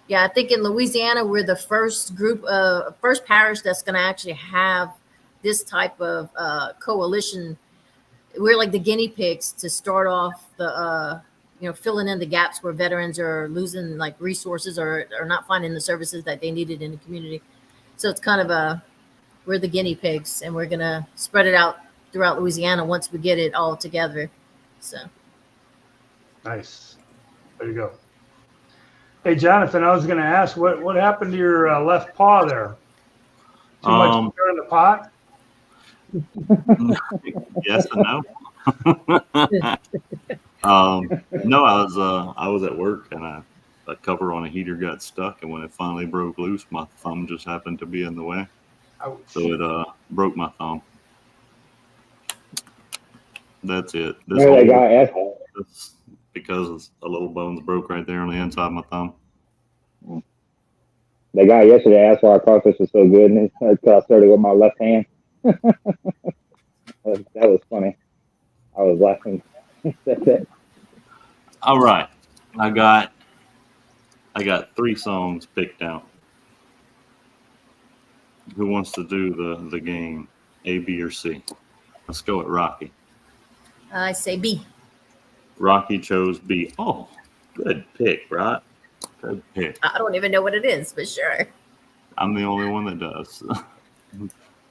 Yeah, I think in Louisiana, we're the first first parish that's going to actually have this type of coalition. We're like the guinea pigs to start off the, filling in the gaps where veterans are losing like resources or not finding the services that they needed in the community. So it's kind of we're the guinea pigs, and we're going to spread it out throughout Louisiana once we get it all together. So nice. There you go. Hey, Jonathan, I was going to ask, what happened to your left paw there? Too much sugar in the pot? Yes and no. No, I was at work, and a cover on a heater got stuck, and when it finally broke loose, my thumb just happened to be in the way. Ouch. So it broke my thumb. That's it. This because a little bone's broke right there on the inside of my thumb. The guy yesterday asked why our crawfish was so good, and I started with my left hand. That was funny. I was laughing. That's it. All right, I got 3 songs picked out. Who wants to do the game? A, B, or C? Let's go with Rocky. I say B. Rocky chose B. Oh, good pick, right? Good pick. I don't even know what it is, but sure. I'm the only one that does.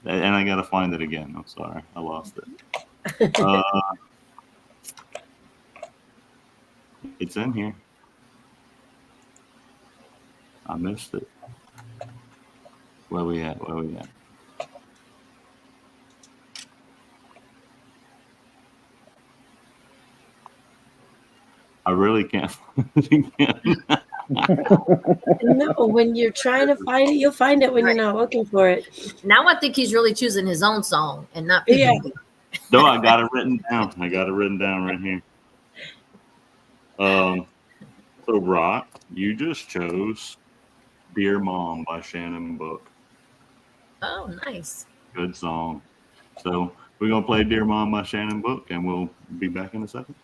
And I got to find it again. I'm sorry. I lost it. It's in here. I missed it. Where we at? I really can't. No, when you're trying to find it, you'll find it when you're not looking for it. Now I think he's really choosing his own song and not people. Yeah. No, I got it written down. Right here. So Rock, you just chose "Dear Mom" by Shannon Book. Oh, nice. Good song. So we're gonna play "Dear Mom" by Shannon Book, and we'll be back in a second.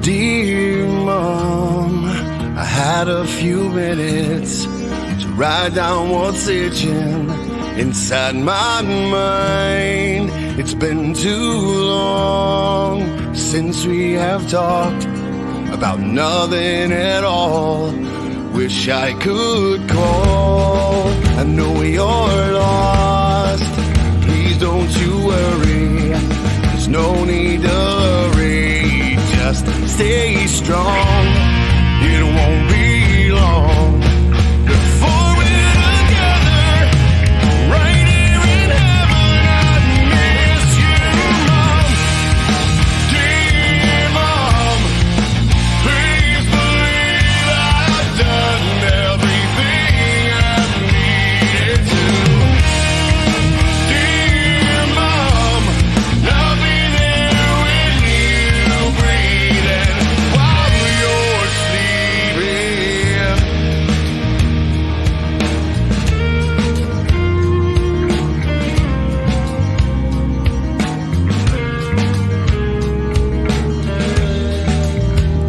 Dear Mom, I had a few minutes to write down what's itching inside my mind. It's been too long since we have talked about nothing at all. Wish I could call. I know you're lost. Please don't you worry. There's no need to hurry. Just stay strong. It won't be long before we're together, right here in heaven. I miss you, Mom. Dear Mom, please believe I've done everything I needed to. Dear Mom, I'll be there when you breathing while you're sleeping.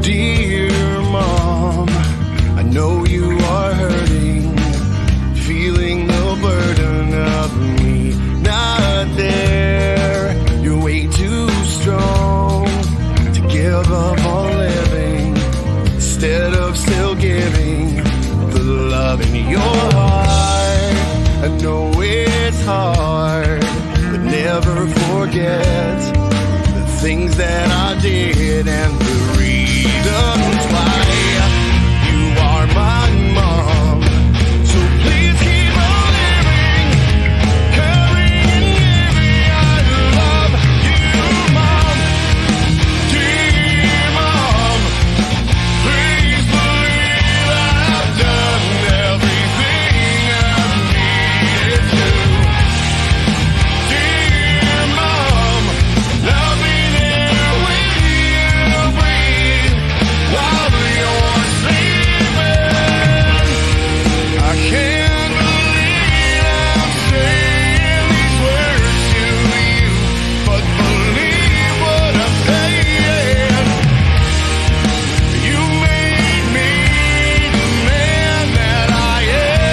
Dear Mom, I know you are hurting, feeling the burden of me not there. You're way too strong to give up on living, instead of still giving the love in your heart. I know it's hard, but never forget the things that I did and the reasons why. You are my mom, so please keep on living, caring and giving. I love you, Mom. Dear Mom, please believe I've done everything I needed to. Dear Mom, I'll be there when you breathe while you're sleeping. I can't believe I'm saying these words to you, but believe what I'm saying. You made me the man that I am.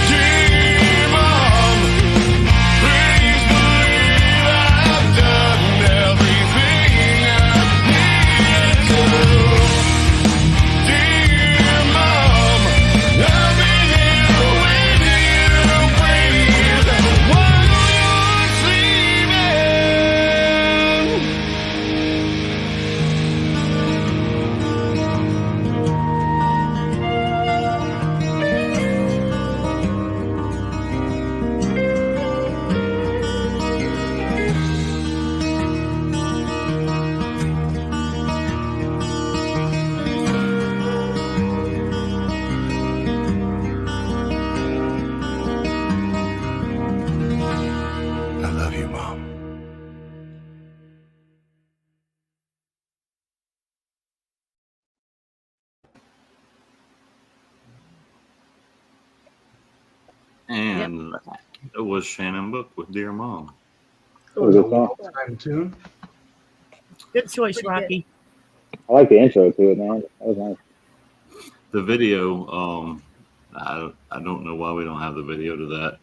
Dear Mom, please believe I've done everything I needed to. Dear Mom, I'll be there when you breathe while you're sleeping. I love you, Mom. And it was Shannon Book with "Dear Mom." That was a good song. Time tune. Good choice, Pretty Rocky. I like the intro to it, man. That was nice. The video, I don't know why we don't have the video to that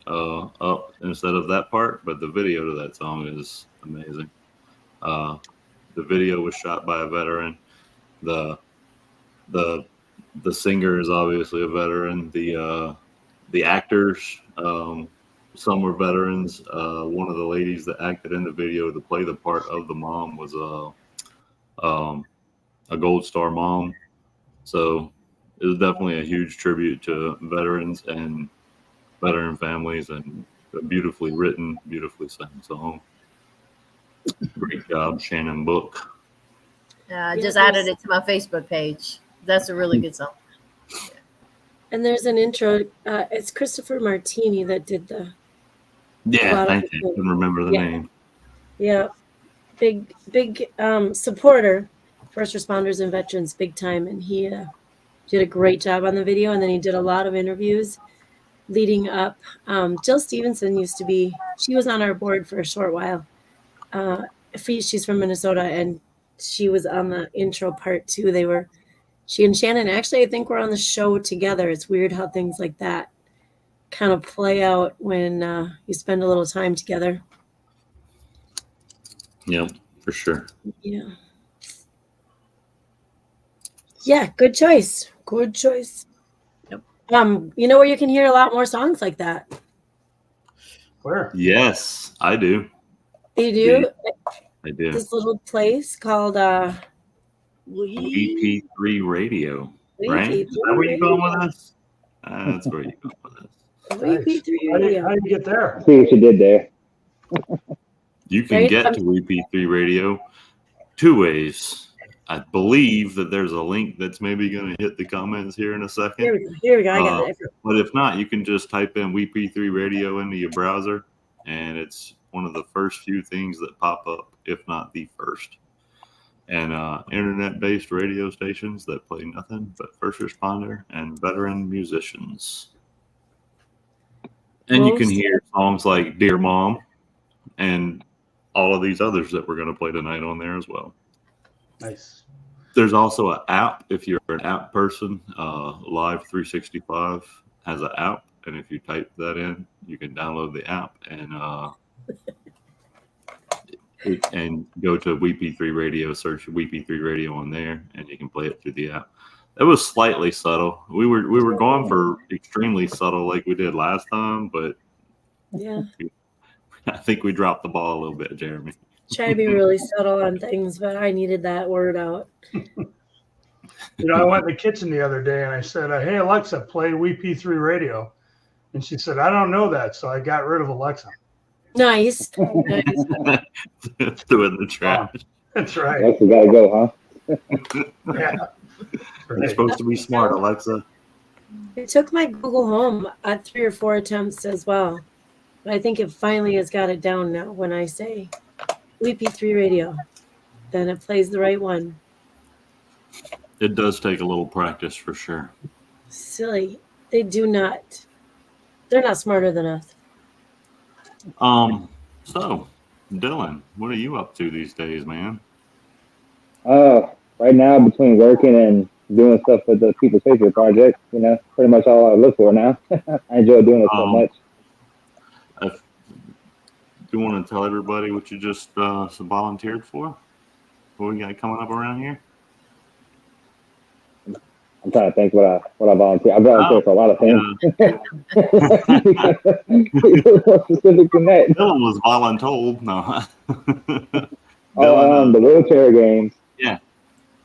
up instead of that part, but the video to that song is amazing. The video was shot by a veteran. The singer is obviously a veteran. The actors, some were veterans. One of the ladies that acted in the video to play the part of the mom was a Gold Star mom. So it was definitely a huge tribute to veterans and veteran families, and a beautifully written, beautifully sung song. Great job, Shannon Book. I just added it to my Facebook page. That's a really good song. And there's an intro. It's Christopher Martini that did the. Yeah, thank you. I couldn't remember the name. Yeah, big supporter, first responders and veterans, big time, and he did a great job on the video. And then he did a lot of interviews leading up. Jill Stevenson she was on our board for a short while. She's from Minnesota, and she was on the intro part too. She and Shannon actually, I think, were on the show together. It's weird how things like that kind of play out when you spend a little time together. Yep, for sure. Yeah. Yeah, good choice. Good choice. Yep. You know where you can hear a lot more songs like that? Where? Yes, I do. You do? I do. This little place called WeP3 Radio, WeP3 right? Is that where you're going with us? That's where you're going with us. WeP3 How Radio. do you get there? See what you did there. You can get to WeP3 Radio two ways. I believe that there's a link that's maybe going to hit the comments here in a second. Here we go. I got it. But if not, you can just type in WeP3 Radio into your browser, and it's one of the first few things that pop up, if not the first. And internet-based radio stations that play nothing but first responder and veteran musicians. And you can hear songs like Dear Mom and all of these others that we're going to play tonight on there as well. Nice. There's also an app if you're an app person. Live 365 has an app, and if you type that in, you can download the app and go to WeP3 Radio, search WeP3 Radio on there, and you can play it through the app. It was slightly subtle. We were going for extremely subtle like we did last time, but yeah, I think we dropped the ball a little bit, Jeremy. Try to be really subtle on things, but I needed that word out. I went in the kitchen the other day and I said, "Hey Alexa, play WeP3 Radio," and she said, "I don't know that," so I got rid of Alexa. Nice. Threw in the trash. That's right. Alexa gotta go, huh? Yeah. You're supposed to be smart, Alexa. It took my Google Home 3 or 4 attempts as well. But I think it finally has got it down now. When I say WeP3 Radio, then it plays the right one. It does take a little practice for sure. Silly. They're not smarter than us. So, Dylan, what are you up to these days, man? Right now, between working and doing stuff with the People's Patriot Project, pretty much all I look for now. I enjoy doing it so much. Do you want to tell everybody what you just volunteered for? What we got coming up around here? I'm trying to think what I volunteer. I volunteer for a lot of things. More specific than that. Dylan was voluntold. No. The wheelchair games. Yeah.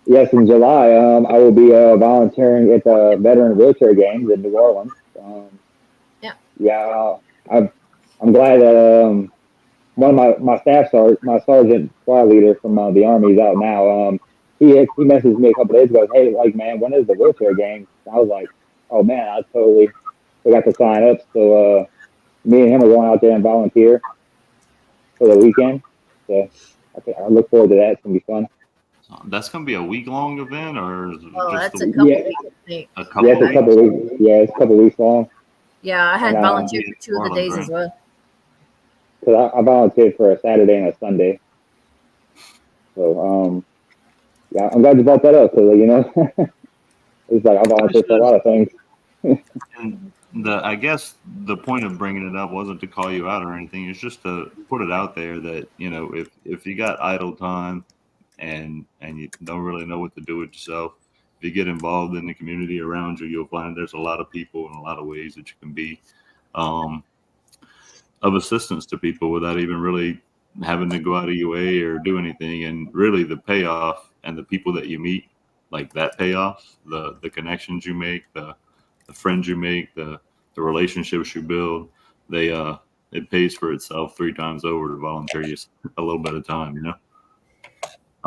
Yes, in July, I will be volunteering at the Veteran Wheelchair Games in New Orleans. Yeah, I'm glad that one of my staff sergeant, my sergeant squad leader from the Army is out now. He messaged me a couple days ago. Hey, man, when is the wheelchair game? I was like, oh man, I totally forgot to sign up. So me and him are going out there and volunteer for the weekend. So I look forward to that. It's gonna be fun. That's gonna be a week-long event, or is it that's just a couple weeks, I think. A couple it's a couple weeks. Yeah, it's a couple weeks long. Yeah, I had And, volunteered for 2 of the days as well. Cause I volunteered for a Saturday and a Sunday. So Yeah, I'm glad you brought that up because you know, it's like I volunteer for a lot of things. And I guess the point of bringing it up wasn't to call you out or anything. It's just to put it out there that, you know, if you got idle time and you don't really know what to do with yourself, if you get involved in the community around you, you'll find there's a lot of people and a lot of ways that you can be of assistance to people without even really having to go out of your way or do anything. And really the payoff and the people that you meet, like that payoff, the connections you make, the friends you make, the relationships you build, it pays for itself 3 times over to volunteer you a little bit of time, you know?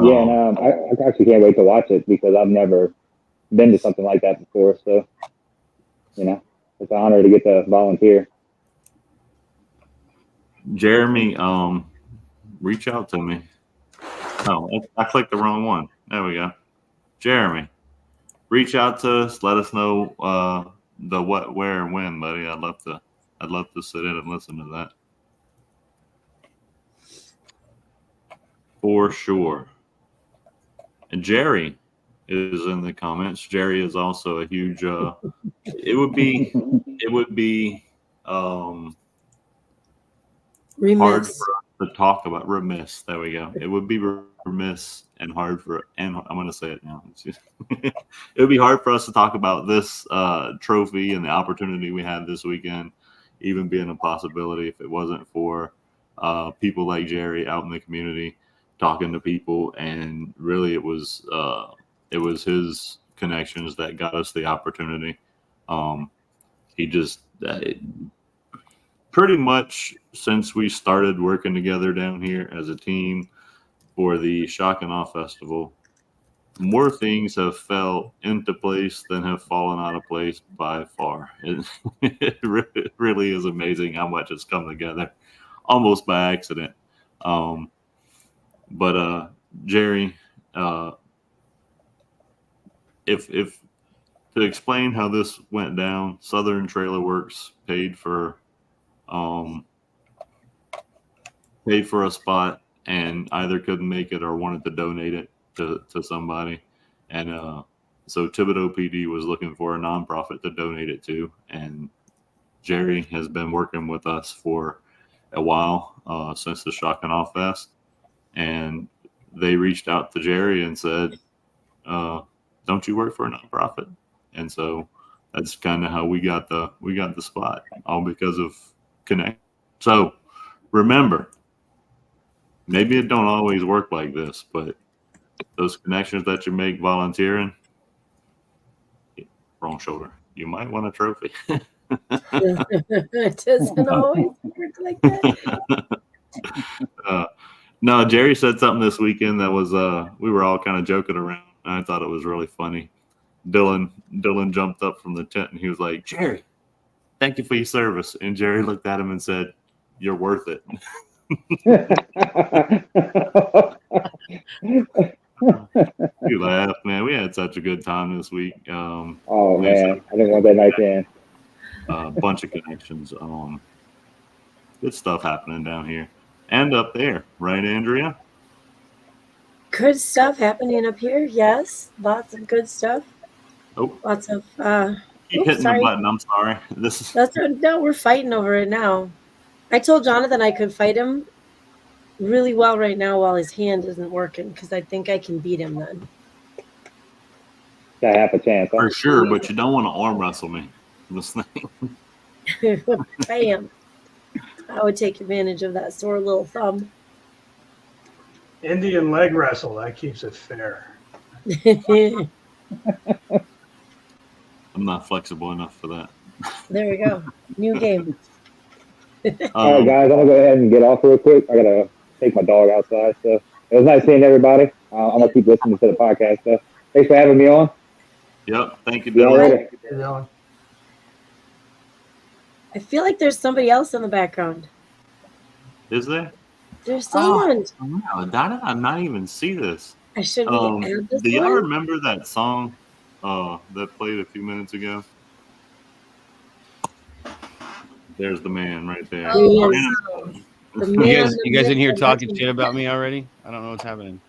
Yeah, and I actually can't wait to watch it because I've never been to something like that before. So, you know, it's an honor to get to volunteer. Jeremy, reach out to me. Oh, I clicked the wrong one. There we go. Jeremy, reach out to us. Let us know the what, where, and when, buddy. I'd love to sit in and listen to that. For sure. And Jerry is in the comments. Jerry is also a huge. It would be hard for us to talk about. Remiss. There we go. It would be remiss and hard for, and I'm going to say it now. It would be hard for us to talk about this trophy and the opportunity we had this weekend, even being a possibility if it wasn't for people like Jerry out in the community talking to people. And really it was his connections that got us the opportunity. He just pretty much since we started working together down here as a team for the Shock and Awe Festival, more things have fell into place than have fallen out of place by far. It really is amazing how much has come together almost by accident. But Jerry, if to explain how this went down, Southern Trailer Works paid for a spot and either couldn't make it or wanted to donate it to somebody. And so Thibodaux PD was looking for a nonprofit to donate it to. And Jerry has been working with us for a while, since the Shock and Awe Fest. And they reached out to Jerry and said, don't you work for a nonprofit? And so that's kind of how we got the spot, all because of Connect. So remember, maybe it don't always work like this, but those connections that you make volunteering, wrong shoulder, you might want a trophy. It doesn't always work like that. No, Jerry said something this weekend that was we were all kind of joking around. I thought it was really funny. Dylan jumped up from the tent and he was like, Jerry, thank you for your service. And Jerry looked at him and said, you're worth it. You laughed, man. We had such a good time this week. Oh man, I didn't want that night in. A bunch of connections. Good stuff happening down here and up there, right, Andrea? Good stuff happening up here. Yes, lots of good stuff. Oh, lots of. Keep hitting the button. I'm sorry. No, we're fighting over it now. I told Jonathan I could fight him really well right now while his hand isn't working because I think I can beat him then. Got half a chance. For sure, but you don't want to arm wrestle me. This thing. Bam. I would take advantage of that sore little thumb. Indian leg wrestle, that keeps it fair. I'm not flexible enough for that. There we go. New game. All right, guys, I'm going to go ahead and get off real quick. I got to take my dog outside. So it was nice seeing everybody. I'm going to keep listening to the podcast. So thanks for having me on. Yep. Thank you, Dylan. I feel like there's somebody else in the background. Is there? There's someone. Oh, wow. How did I not even see this? I should add this do y'all one. remember that song that played a few minutes ago? There's the man right there. Oh, You guys in here talking shit about me already? I don't know what's happening.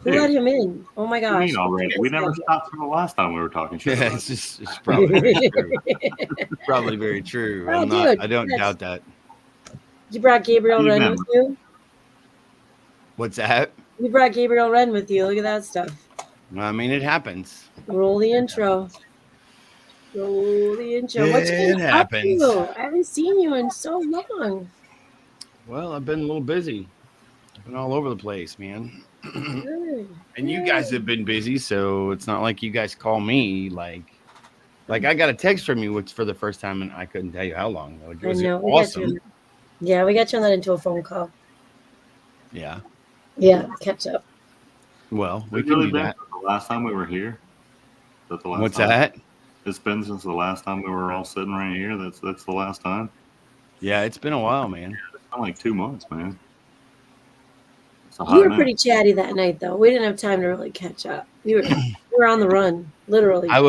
Who let him in? Oh my What do you gosh. mean already? We never stopped from the last time we were talking shit. Yeah, about it's probably very true. Probably very true. Oh, dude, I don't that's- doubt that. You brought Gabriel You Wren been? with you? What's that? You brought Gabriel Wren with you. Look at that stuff. I mean, it happens. Roll the intro. Roll the intro. What you It been up happens. to? I haven't seen you in so long. Well, I've been a little busy. I've been all over the place, man. Good. And you guys have been busy, so it's not like you guys call me like I got a text from you, which for the first time, and I couldn't tell you how long. It was I know. awesome. Yeah, we got you on that into a phone call. Yeah. Yeah, catch up. Well, we It's can really do been that. since the last time we were here. Is that the last What's time? that? It's been since the last time we were all sitting right here. That's the last time. Yeah, it's been a while, man. It's been like 2 months, man. It's a You hot were minute. pretty chatty that night, though. We didn't have time to really catch up. We were on the run, literally. I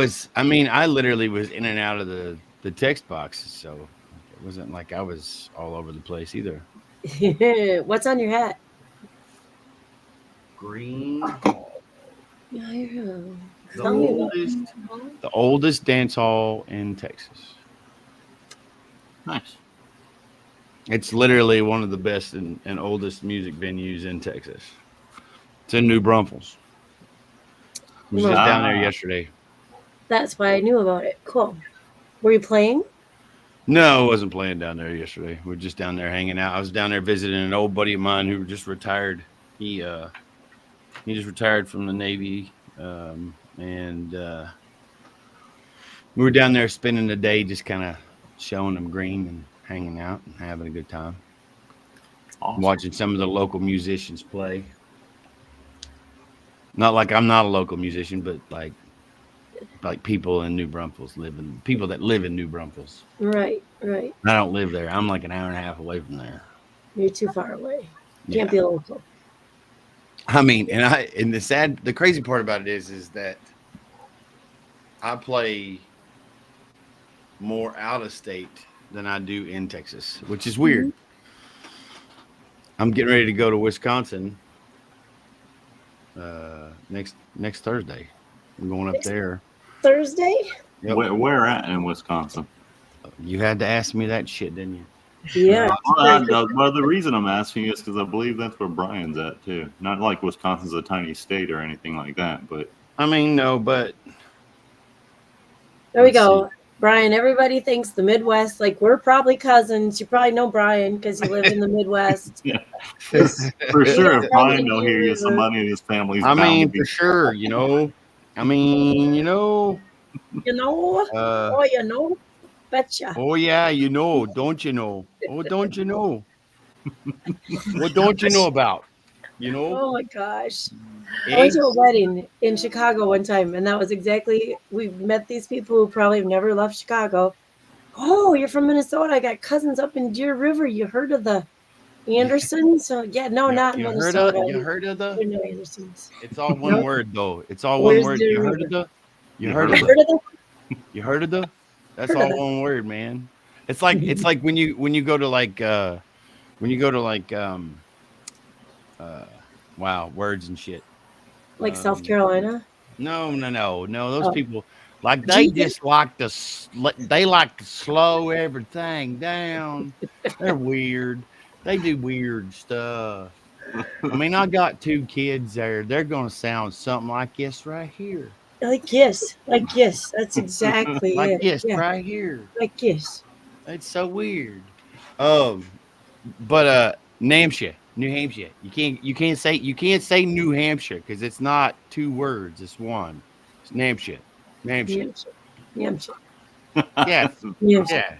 literally was in and out of the text boxes, so it wasn't like I was all over the place either. What's on your hat? Green. Yeah. The oldest dance hall in Texas. Nice. It's literally one of the best and oldest music venues in Texas. It's in New Braunfels. I was just down there yesterday. That's why I knew about it. Cool. Were you playing? No, I wasn't playing down there yesterday. We were just down there hanging out. I was down there visiting an old buddy of mine who just retired. He just retired from the Navy, and we were down there spending the day just kind of showing him green and hanging out and having a good time. Awesome. Watching some of the local musicians play. Not like I'm not a local musician, but like people in New Braunfels people that live in New Braunfels. Right. I don't live there. I'm like an hour and a half away from there. You're too far away. Yeah. Can't be local. I mean, and the crazy part about it is that I play more out of state than I do in Texas, which is weird. Mm-hmm. I'm getting ready to go to Wisconsin next Thursday. I'm going up there. Thursday? Yep. Where at in Wisconsin? You had to ask me that shit, didn't you? Yeah. Well, the reason I'm asking is because I believe that's where Brian's at too. Not like Wisconsin's a tiny state or anything like that, but I mean, no, but There we go. Brian, everybody thinks the Midwest, like we're probably cousins. You probably know Brian because he lives in the Midwest. yeah, for sure. If Brian don't hear you, somebody in his family's. I bound mean, to be- for sure, you know. I mean, you know. You know? Oh, you know? Betcha. Oh yeah, you know, don't you know? Oh, don't you know? What don't you know about? You know? Oh my gosh. I went to a wedding in Chicago one time, and that was exactly, we met these people who probably have never left Chicago. Oh, you're from Minnesota. I got cousins up in Deer River. You heard of the Andersons? So yeah, no, not you Minnesota. You heard of the? There are no Andersons. It's all one Nope. word though. It's all Where's one word. Deer You heard River? of the? You You heard heard of Heard the? of them? You heard of the? That's Heard of all the- one word, man. It's like when you go to like wow, words and shit. Like South Carolina? No. Those Oh. people, like they Jesus. just like to slow everything down. They're weird. They do weird stuff. I mean, I got 2 kids there. They're gonna sound something like this right here, Like yes. Like yes. That's exactly like it. this Yeah. right here. Like yes. It's so weird. But New Hampshire. You can't say New Hampshire because it's not 2 words. It's one. It's New Hampshire. Yamcha. Yeah. Yamcha. Yeah.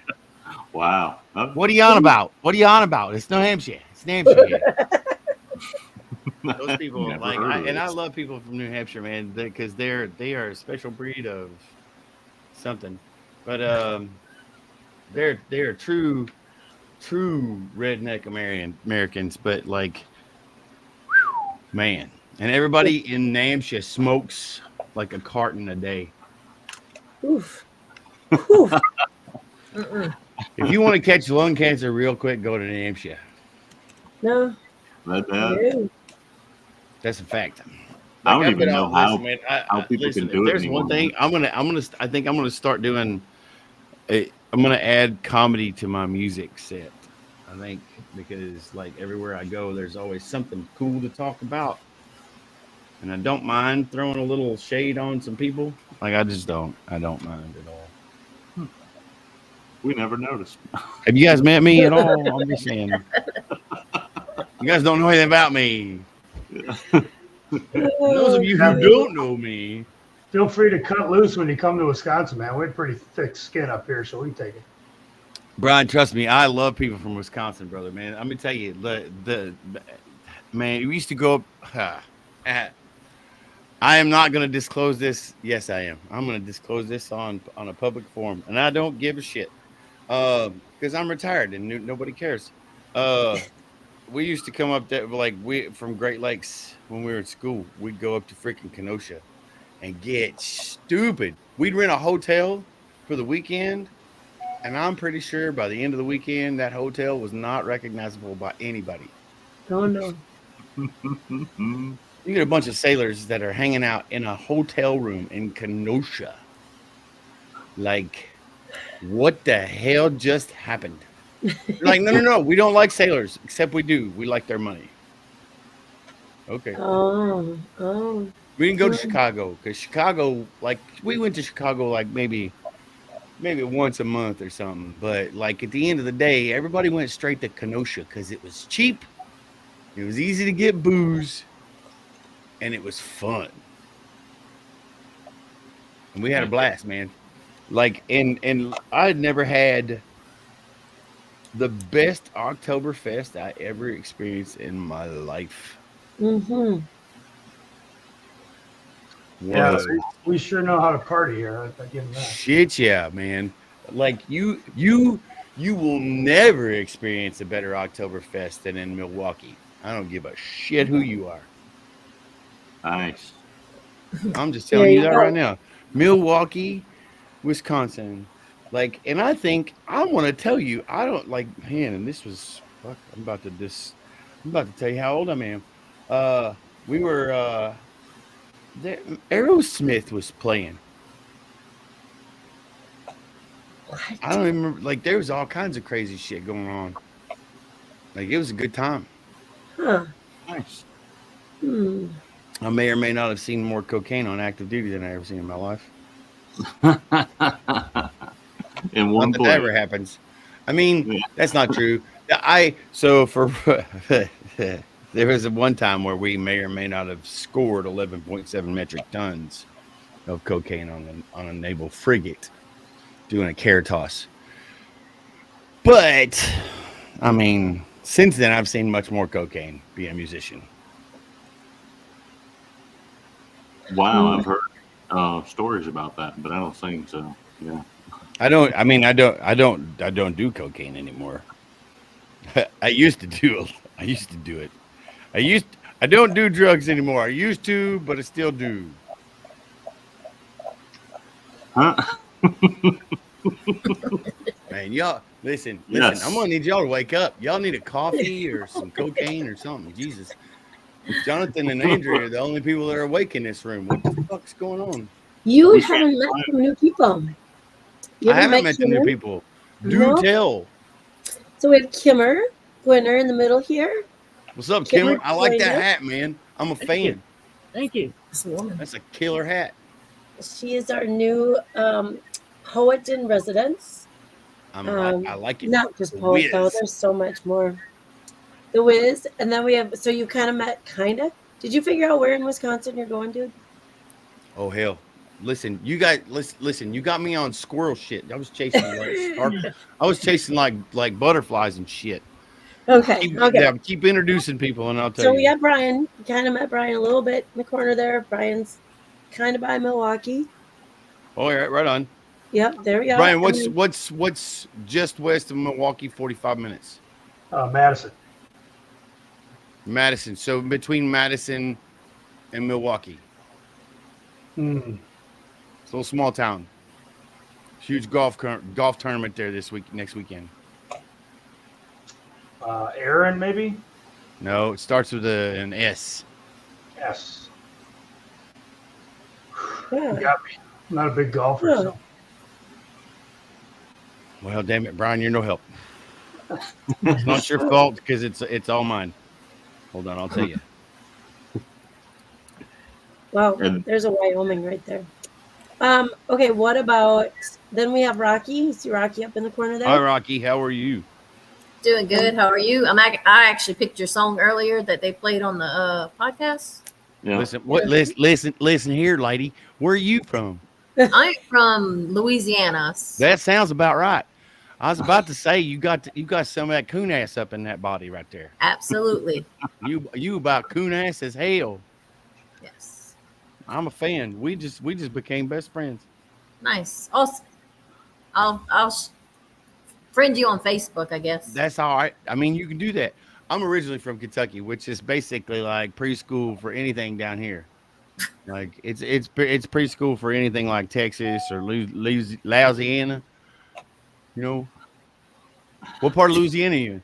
Wow. What are you on about? It's New Hampshire. It's New Hampshire. Those people, Never like, heard of I this. love people from New Hampshire, man, because they are a special breed of something. But they're true redneck Americans. But like, man, and everybody in New Hampshire smokes like a carton a day. Oof. Oof. If you want to catch lung cancer real quick, go to New Hampshire. No. That No. That's a fact. I Like don't I even put know out. how Listen, man. people Listen. can If do it there's anymore. one thing, I think I'm gonna start doing. I'm gonna add comedy to my music set. I think because like everywhere I go, there's always something cool to talk about, and I don't mind throwing a little shade on some people. Like I just don't. I don't mind at all. We never noticed. Have you guys met me at all? I'm just saying. You guys don't know anything about me. And those of you who don't know me, Feel free to cut loose when you come to Wisconsin, man. We have pretty thick skin up here, so we take it. Brian, trust me, I love people from Wisconsin, brother. Man, let me tell you, the man, we used to go up. I am not going to disclose this. Yes, I am. I'm going to disclose this on a public forum, and I don't give a shit because I'm retired and nobody cares. We used to come up there like we from Great Lakes when we were in school. We'd go up to freaking Kenosha and get stupid. We'd rent a hotel for the weekend, and I'm pretty sure by the end of the weekend, that hotel was not recognizable by anybody. Oh no. You get a bunch of sailors that are hanging out in a hotel room in Kenosha. Like, what the hell just happened? Like, no, we don't like sailors, except we do. We like their money. Okay. Oh. We didn't go to Chicago because Chicago, like, we went to Chicago like maybe once a month or something. But like at the end of the day, everybody went straight to Kenosha because it was cheap, it was easy to get booze, and it was fun. And we had a blast, man. Like, and I had never had the best Oktoberfest I ever experienced in my life. Mm-hmm. Yeah, we sure know how to party here. I give them that. Shit, yeah, man. Like you will never experience a better Oktoberfest than in Milwaukee. I don't give a shit who you are. Nice. I'm just telling you that right now. Milwaukee, Wisconsin. Like, and I think I want to tell you, I don't like, man, and this was fuck, I'm about to tell you how old I am. We were there, Aerosmith was playing. What? I don't even remember, like there was all kinds of crazy shit going on. Like it was a good time. Huh. Nice. I may or may not have seen more cocaine on active duty than I ever seen in my life. In one Not that ever happens. I mean, that's not true. So for there was a one time where we may or may not have scored 11.7 metric tons of cocaine on a naval frigate doing a care toss. But I mean, since then I've seen much more cocaine being a musician. Wow, I've heard stories about that, but I don't think so. Yeah. I don't do cocaine anymore. I used to do it. I don't do drugs anymore. I used to, but I still do. Huh? Man, y'all listen. Yes. I'm gonna need y'all to wake up. Y'all need a coffee or some cocaine or something. Jesus. Jonathan and Andrea are the only people that are awake in this room. What the fuck's going on? You haven't met some new people. You I haven't met some new people. Do tell. So we have Kimmer Gwinner in the middle here. What's up, Kimmer? I like that hat, man. I'm a fan. Thank you. That's a killer hat. She is our new poet in residence. I like it. Not just poet, though. Whiz. There's so much more. The Wiz. And then we have, so you kind of met, kind of. Did you figure out where in Wisconsin you're going, dude? Oh, hell. Listen, you guys, listen, you got me on squirrel shit. I was chasing like butterflies and shit. Okay. Keep introducing people and I'll tell you. So we have Brian. You kind of met Brian a little bit in the corner there. Brian's kind of by Milwaukee. Oh, yeah, right on. Yep, there we go. Brian, what's just west of Milwaukee, 45 minutes? Madison. So between Madison and Milwaukee. It's a little small town. Huge golf tournament there next weekend. Aaron, maybe? No, it starts with an S. S. Yeah. You got me. I'm not a big golfer, Yeah. so Well, damn it, Brian, you're no help. It's not your fault because it's all mine. Hold on, I'll tell you. Wow, And there's a Wyoming right there. Okay, what about then we have Rocky. You see Rocky up in the corner Hi, there? Rocky. How are you? Doing good. How are you? I actually picked your song earlier that they played on the podcast. yeah, Listen, what? Listen here, lady. Where are you from? I'm from Louisiana. That sounds about right. I was about to say you got some of that coon ass up in that body right there. Absolutely. You about coon ass as hell. Yes. I'm a fan. We just became best friends. Nice. Awesome. I'll friend you on Facebook, I guess. That's all right. I mean, you can do that. I'm originally from Kentucky, which is basically like preschool for anything down here. Like it's preschool for anything like Texas or Louisiana. You know, what part of Louisiana are you in?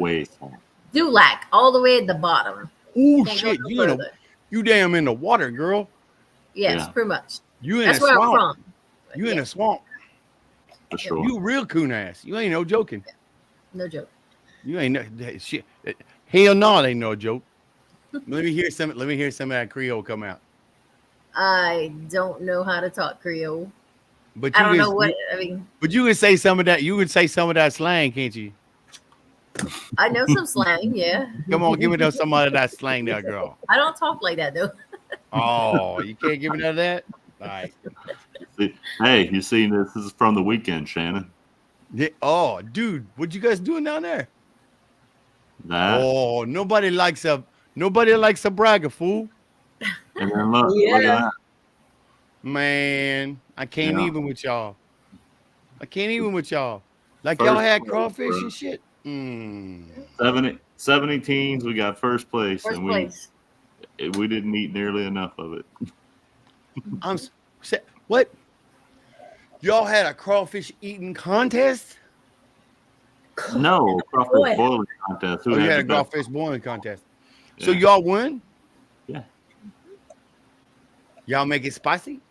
way far. Dulac, all the way at the bottom. Oh Can't go shit, no further. you damn in the water, girl. Yes, Yeah. pretty much. You in That's a where swamp. I'm from. You in a swamp. For sure. You real coon ass. You ain't no joking. No joke. You ain't no shit. Hell no, it ain't no joke. Let me hear some of that Creole come out. I don't know how to talk Creole. But I you don't can, know what I mean. But you can say some of that. You would say some of that slang, can't you? I know some slang, yeah. Come on, give me some of that slang, there, girl. I don't talk like that though. Oh, you can't give me none of that. All right. Hey, you seen this? This is from the weekend, Shannon. Yeah. Oh, dude, what you guys doing down there? That. Oh, nobody likes a bragger, fool. And then look at that. Man, I can't Yeah. even with y'all. I can't even with y'all. Like First y'all had place, crawfish bro. and shit. 70 teams, we got first place, First and place. we didn't eat nearly enough of it. What? Y'all had a crawfish eating contest? No, crawfish boiling contest. Who Oh, you had had the a best? crawfish boiling contest. So Yeah. y'all won? Yeah. Y'all make it spicy?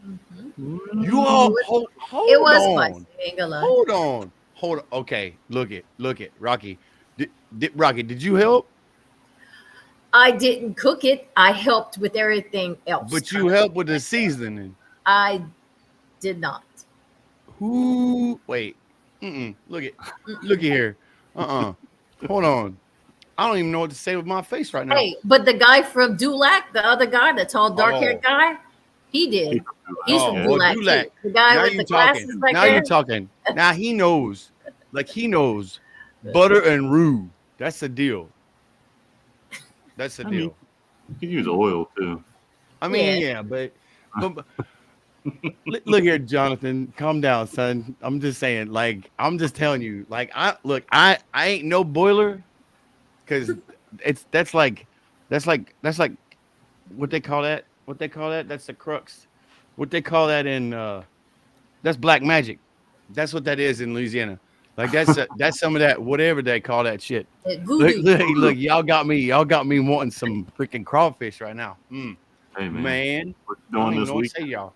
Mm-hmm. You all hold It was on. spicy. I ain't gonna lie. Hold on. Okay, look it, Rocky. Rocky, did you help? I didn't cook it. I helped with everything else. But you helped with the seasoning. I did not. Who? Wait. Look at here. Hold on. I don't even know what to say with my face right now. Hey, but the guy from Dulac, the other guy, the tall, dark-haired guy, he did. He's from Dulac, Dulac. too. The guy Now with you the talking. glasses back Now there. you're talking. Now he knows. Like he knows. Butter and roux. That's the deal. That's the I mean, deal. you can use oil too. I mean, yeah, but look here, Jonathan. Calm down, son. I'm just saying, like, I'm just telling you, like, I ain't no boiler, because that's like what they call that? What they call that? That's the crux. What they call that in that's black magic. That's what that is in Louisiana. Like that's some of that whatever they call that shit. Look, y'all got me wanting some freaking crawfish right now. Hey Man, what I don't you doing even this know what week? to say, y'all.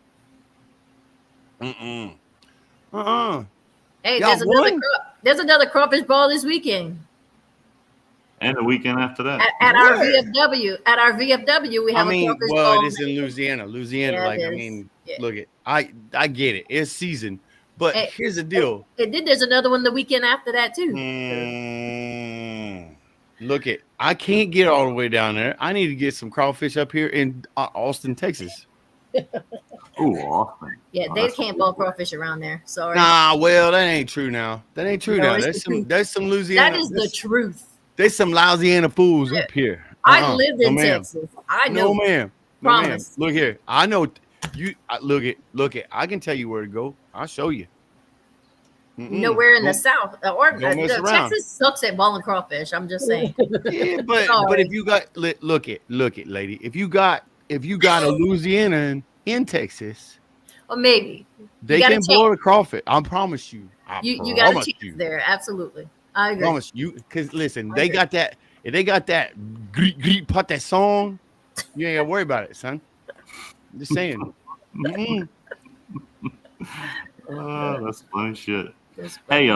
Hey, Y'all won? there's another crawfish ball this weekend. And the weekend after that. At our VFW. At our VFW, we have a crawfish ball. It is in Louisiana. Yeah, Like, it I is. mean, Yeah. look it. I get it. It's season. But Hey, here's the deal. And then there's another one the weekend after that, too. Look it. I can't get all the way down there. I need to get some crawfish up here in Austin, Texas. Ooh, Austin. Yeah, they can't ball crawfish around there. Sorry. Nah, well, that ain't true now. That ain't true No, now. it's the There's some Louisiana. That is the truth. There's some Louisiana fools up here. I lived in No, ma'am. Texas. I know. No, ma'am. Promise. Look here. I know you. Look it. I can tell you where to go. I'll show you. Nowhere in the South. Or don't mess around. Texas sucks at balling crawfish. I'm just saying. Yeah, but if you got look it, lady. If you got a Louisiana in Texas, Or maybe. they got a can boil the crawfish. I promise you. You got a chance there. Absolutely. I agree. Promise you. Because listen, they got that. If they got that greet pot that song, you ain't gotta worry about it, son. Just saying. Mm-mm. Oh, that's funny shit. That's Hey,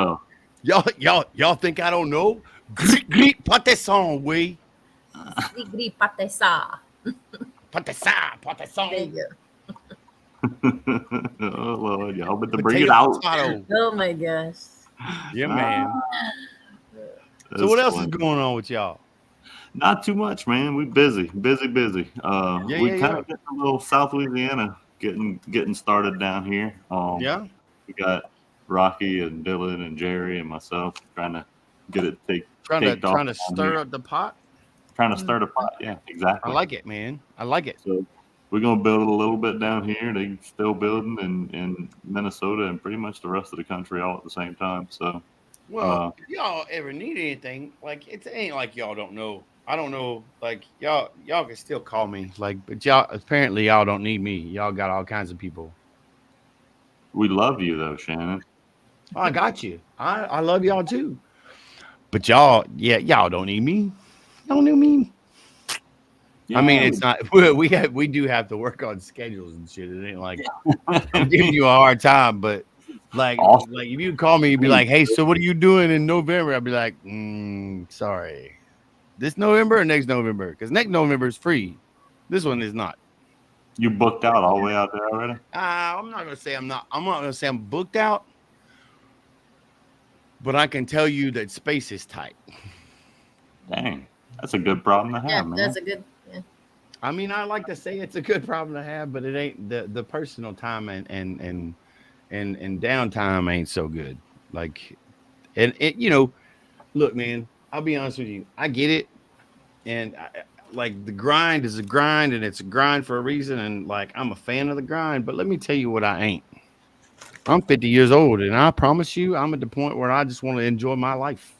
Y'all think I don't know? Greek patesson, we. Gris patessa. Patesson. There you go. oh Lord, y'all better bring it Potato, out. potato. Oh my gosh. Yeah, man. That's So what else is funny. going on with y'all? Not too much, man. We busy. We Yeah. kind of get a little South Louisiana getting started down here. Yeah. We got Rocky and Dylan and Jerry and myself trying to get it Trying kicked off to down stir here. up the pot. Trying to stir the pot. Yeah, I exactly. like it, man. I like it. So we're gonna build it a little bit down here. They still building in Minnesota and pretty much the rest of the country all at the same time. So Well, if y'all ever need anything, like it ain't like y'all don't know. I don't know, like y'all can still call me, like, but y'all don't need me. Y'all got all kinds of people. we love you though, Shannon. Oh, I got you. I love y'all too. But y'all don't need me. Y'all need me. I mean, it's not. We do have to work on schedules and shit. It ain't like I'm giving you a hard time, but like if you call me, you'd be like, "Hey, so what are you doing in November?" I'd be like, "Sorry, this November or next November? Because next November is free. This one is not." You booked out all the way out there already? I'm not gonna say I'm not. I'm not gonna say I'm booked out, but I can tell you that space is tight. Dang, that's a good problem to have, Yeah, man. that's a good. Yeah. I mean, I like to say it's a good problem to have, but it ain't the personal time and downtime ain't so good. Like, and it, look, man, I'll be honest with you. I get it. And like the grind is a grind and it's a grind for a reason. And like, I'm a fan of the grind, but let me tell you what I ain't. I'm 50 years old and I promise you, I'm at the point where I just want to enjoy my life.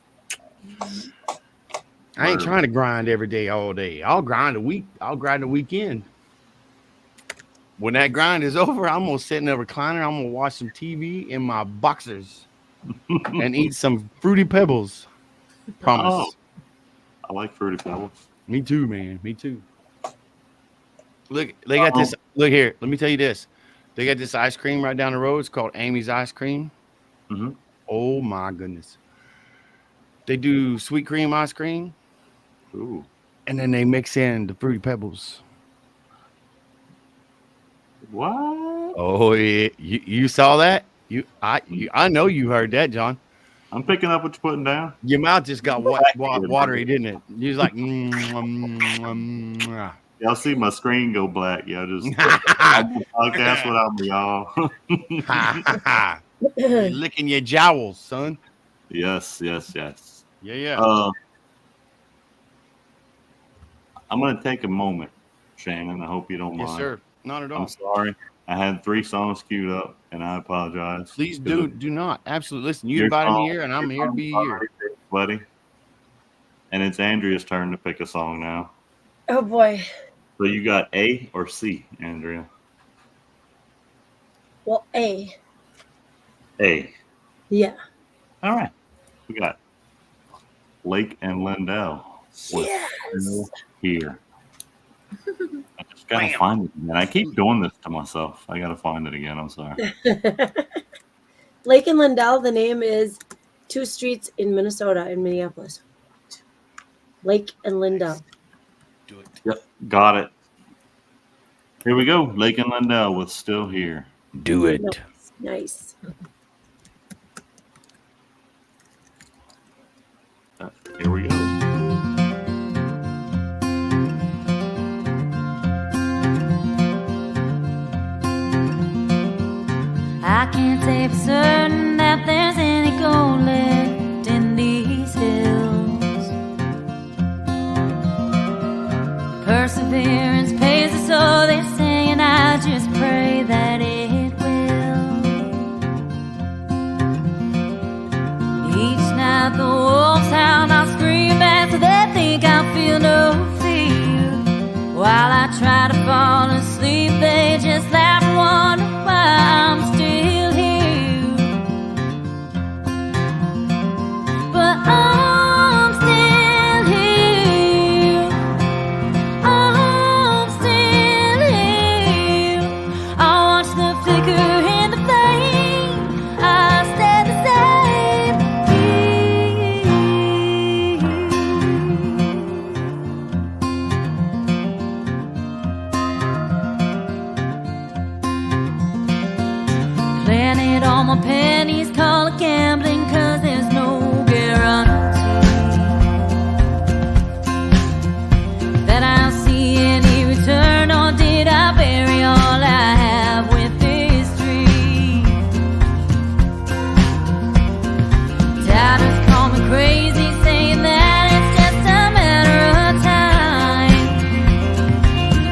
I ain't trying to grind every day, all day. I'll grind a week. I'll grind a weekend. When that grind is over, I'm going to sit in a recliner. I'm going to watch some TV in my boxers and eat some Fruity Pebbles. Promise. Oh, I like Fruity Pebbles. Me too, man. Me too. Look, they got this. Look here. Let me tell you this. They got this ice cream right down the road. It's called Amy's Ice Cream. Mm-hmm. Oh, my goodness. They do sweet cream ice cream. Ooh. And then they mix in the Fruity Pebbles. What? Oh yeah, you saw that? I know you heard that, John. I'm picking up what you're putting down. Your mouth just got watery, didn't it? You was like, Y'all see my screen go black. Y'all just podcast without me, y'all. Licking your jowls, son. Yes. Yeah. I'm gonna take a moment, Shannon. I hope you don't mind. Yes, sir. Not at all. I'm sorry. I had 3 songs queued up, and I apologize. Please do not. Absolutely. Listen, you invited me here, and I'm here to be here. Buddy. And it's Andrea's turn to pick a song now. Oh boy. So you got A or C, Andrea? Well, A. A. Yeah. All right. We got Lake and Lindell with Still Here. I just gotta find it again. I keep doing this to myself. I gotta find it again. I'm sorry. Lake and Lindell, the name is 2 streets in Minnesota, in Minneapolis. Lake and Lindell. Do it. Yep, got it. Here we go. Lake and Lindell with Still Here. Do it. Nice. Here we go. I can't say for certain that there's any gold left in these hills. Perseverance pays us so they say, and I just pray that it will. Each night the wolves howl, I scream back so they think I feel no fear. While I try to fall asleep, they just laugh and wonder why I'm still here. But I'm still here. Oh, Granted, all my pennies call it gambling, 'cause there's no guarantee that I'll see any return, or did I bury all I have with this dream? Doubters call me crazy, saying that it's just a matter of time,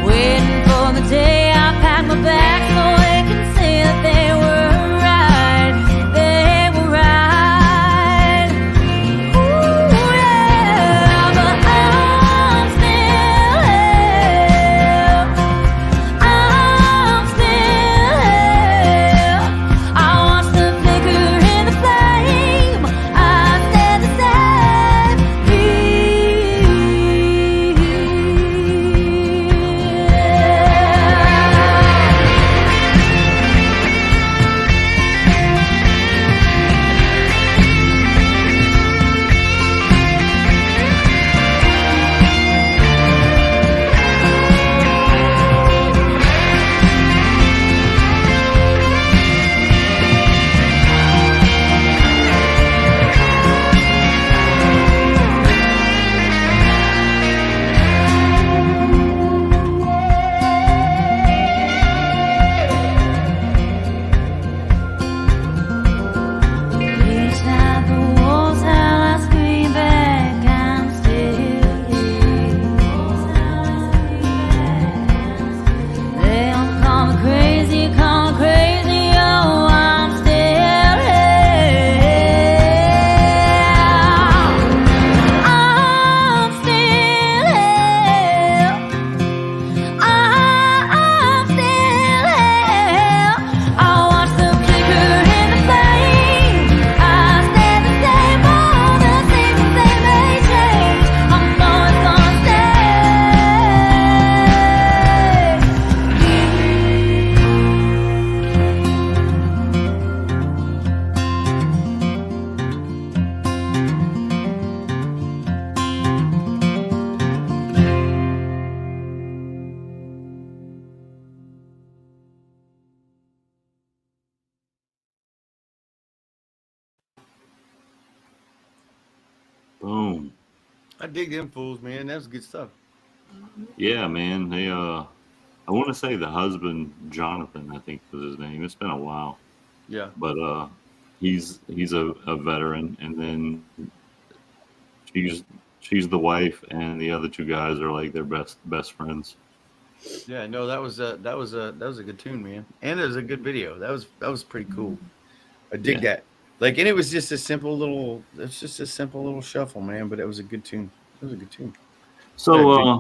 waiting for the day I pack my bags so they can say that they were right, they were right. Ooh, yeah, but I'm still here, I'm still here. I watch the flicker in the flame, I stay the same. Each night the wolves howl, I scream back, I'm still here. They all call me crazy, oh, I'm still here. I'm still here. I'm still here. I watch the flicker in the flame, I stay the same, all the same things they may change. I'm always gonna Boom. I dig them fools, man. That's good stuff. Yeah, man. They I want to say the husband Jonathan, I think was his name. It's been a while, Yeah. but he's a veteran, and then she's she's the wife, and the other two guys are like their best friends. Yeah, no, that was a good tune, man, and it was a good video. That was pretty cool. I dig Yeah. that. Like, and it was just a simple little. It's just a simple little shuffle, man. But it was a good tune. It was a good tune. So Yeah,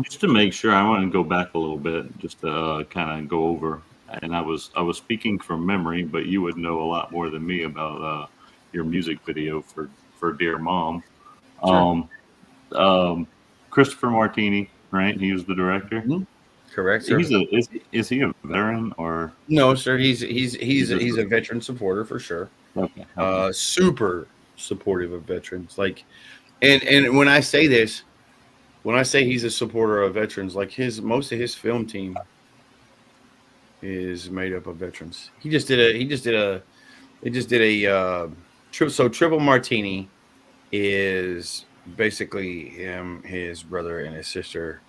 just to make sure, I want to go back a little bit, just to kind of go over. And I was speaking from memory, but you would know a lot more than me about your music video for Dear Mom. Sure. Um, um, Christopher Martini, right? He was the director. Mhm. Correct, sir. Is he a veteran or No, sir. just He's a veteran supporter for sure. okay? Super supportive of veterans. Like, and when I say this, when I say he's a supporter of veterans, like most of his film team is made up of veterans. He just did a Triple Martini is basically him, his brother, and his sister.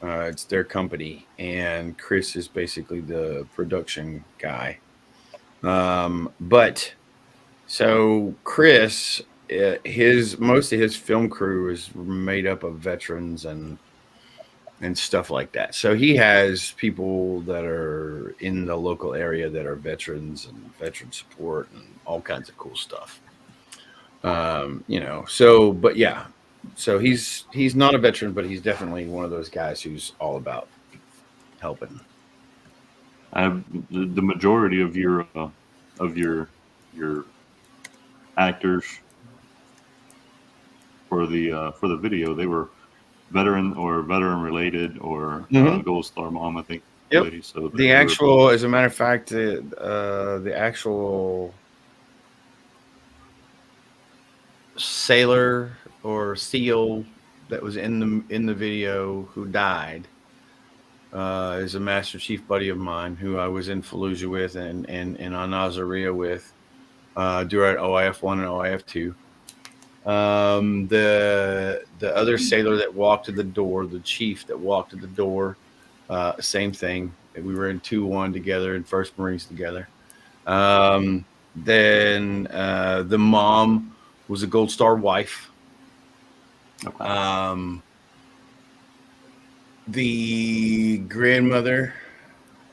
It's their company, and Chris is basically the production guy. But so Chris, his most of his film crew is made up of veterans and stuff like that. So he has people that are in the local area that are veterans and veteran support and all kinds of cool stuff. So but yeah, so he's not a veteran, but he's definitely one of those guys who's all about helping. The majority of your actors for the video, they were veteran related or Gold Star Mom, I think. Yep. Lady, so The actual, as a matter of fact, the actual sailor or SEAL that was in the video who died is a Master Chief buddy of mine who I was in Fallujah with and on Nazaria with during OIF 1 and OIF 2. The other sailor that walked to the door, the chief that walked to the door, same thing. We were in 2-1 together in 1st Marines together. Then the mom was a Gold Star wife. The grandmother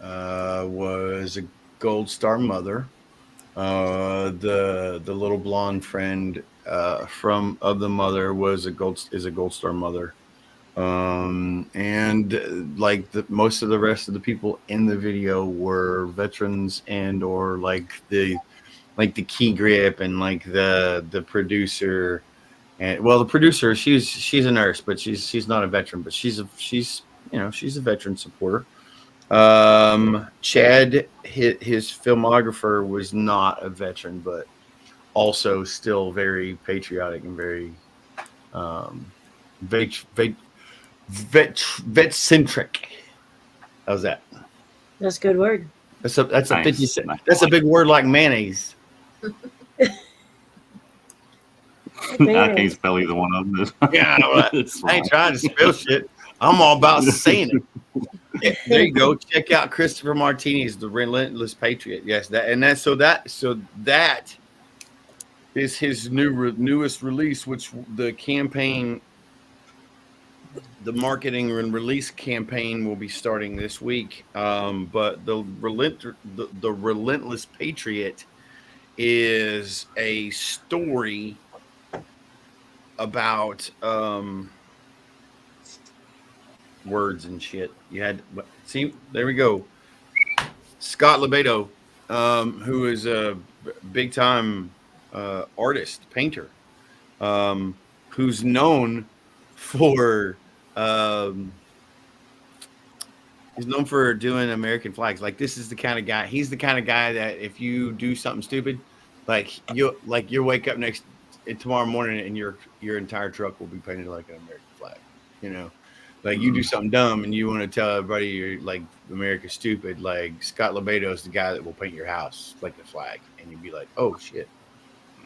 was a Gold Star mother. The little blonde friend of the mother is a Gold Star mother. And like most of the rest of the people in the video were veterans and or like the key grip and like the producer. And well, the producer, she's a nurse, but she's not a veteran, but she's a veteran supporter. Chad, his filmographer, was not a veteran, but also still very patriotic and very vet-centric. How's that? That's a good word. That's a 50 That's a big word like mayonnaise. I can't spell either one of them. Yeah, I ain't trying to spell shit. I'm all about saying it. Yeah, there you go. Check out Christopher Martini's The Relentless Patriot. Yes, that is his newest release, which the marketing and release campaign will be starting this week. But the Relentless Patriot is a story about words and shit. You had see, there we go. Scott Lebedo, who is a big time artist, painter, who's known for doing American flags. Like this is the kind of guy. He's the kind of guy that if you do something stupid, you'll wake up tomorrow morning and your entire truck will be painted like an American flag. You know. Like you do something dumb and you want to tell everybody you're like America's stupid. Like Scott Lebedo is the guy that will paint your house like a flag, and you'd be like, "Oh shit!"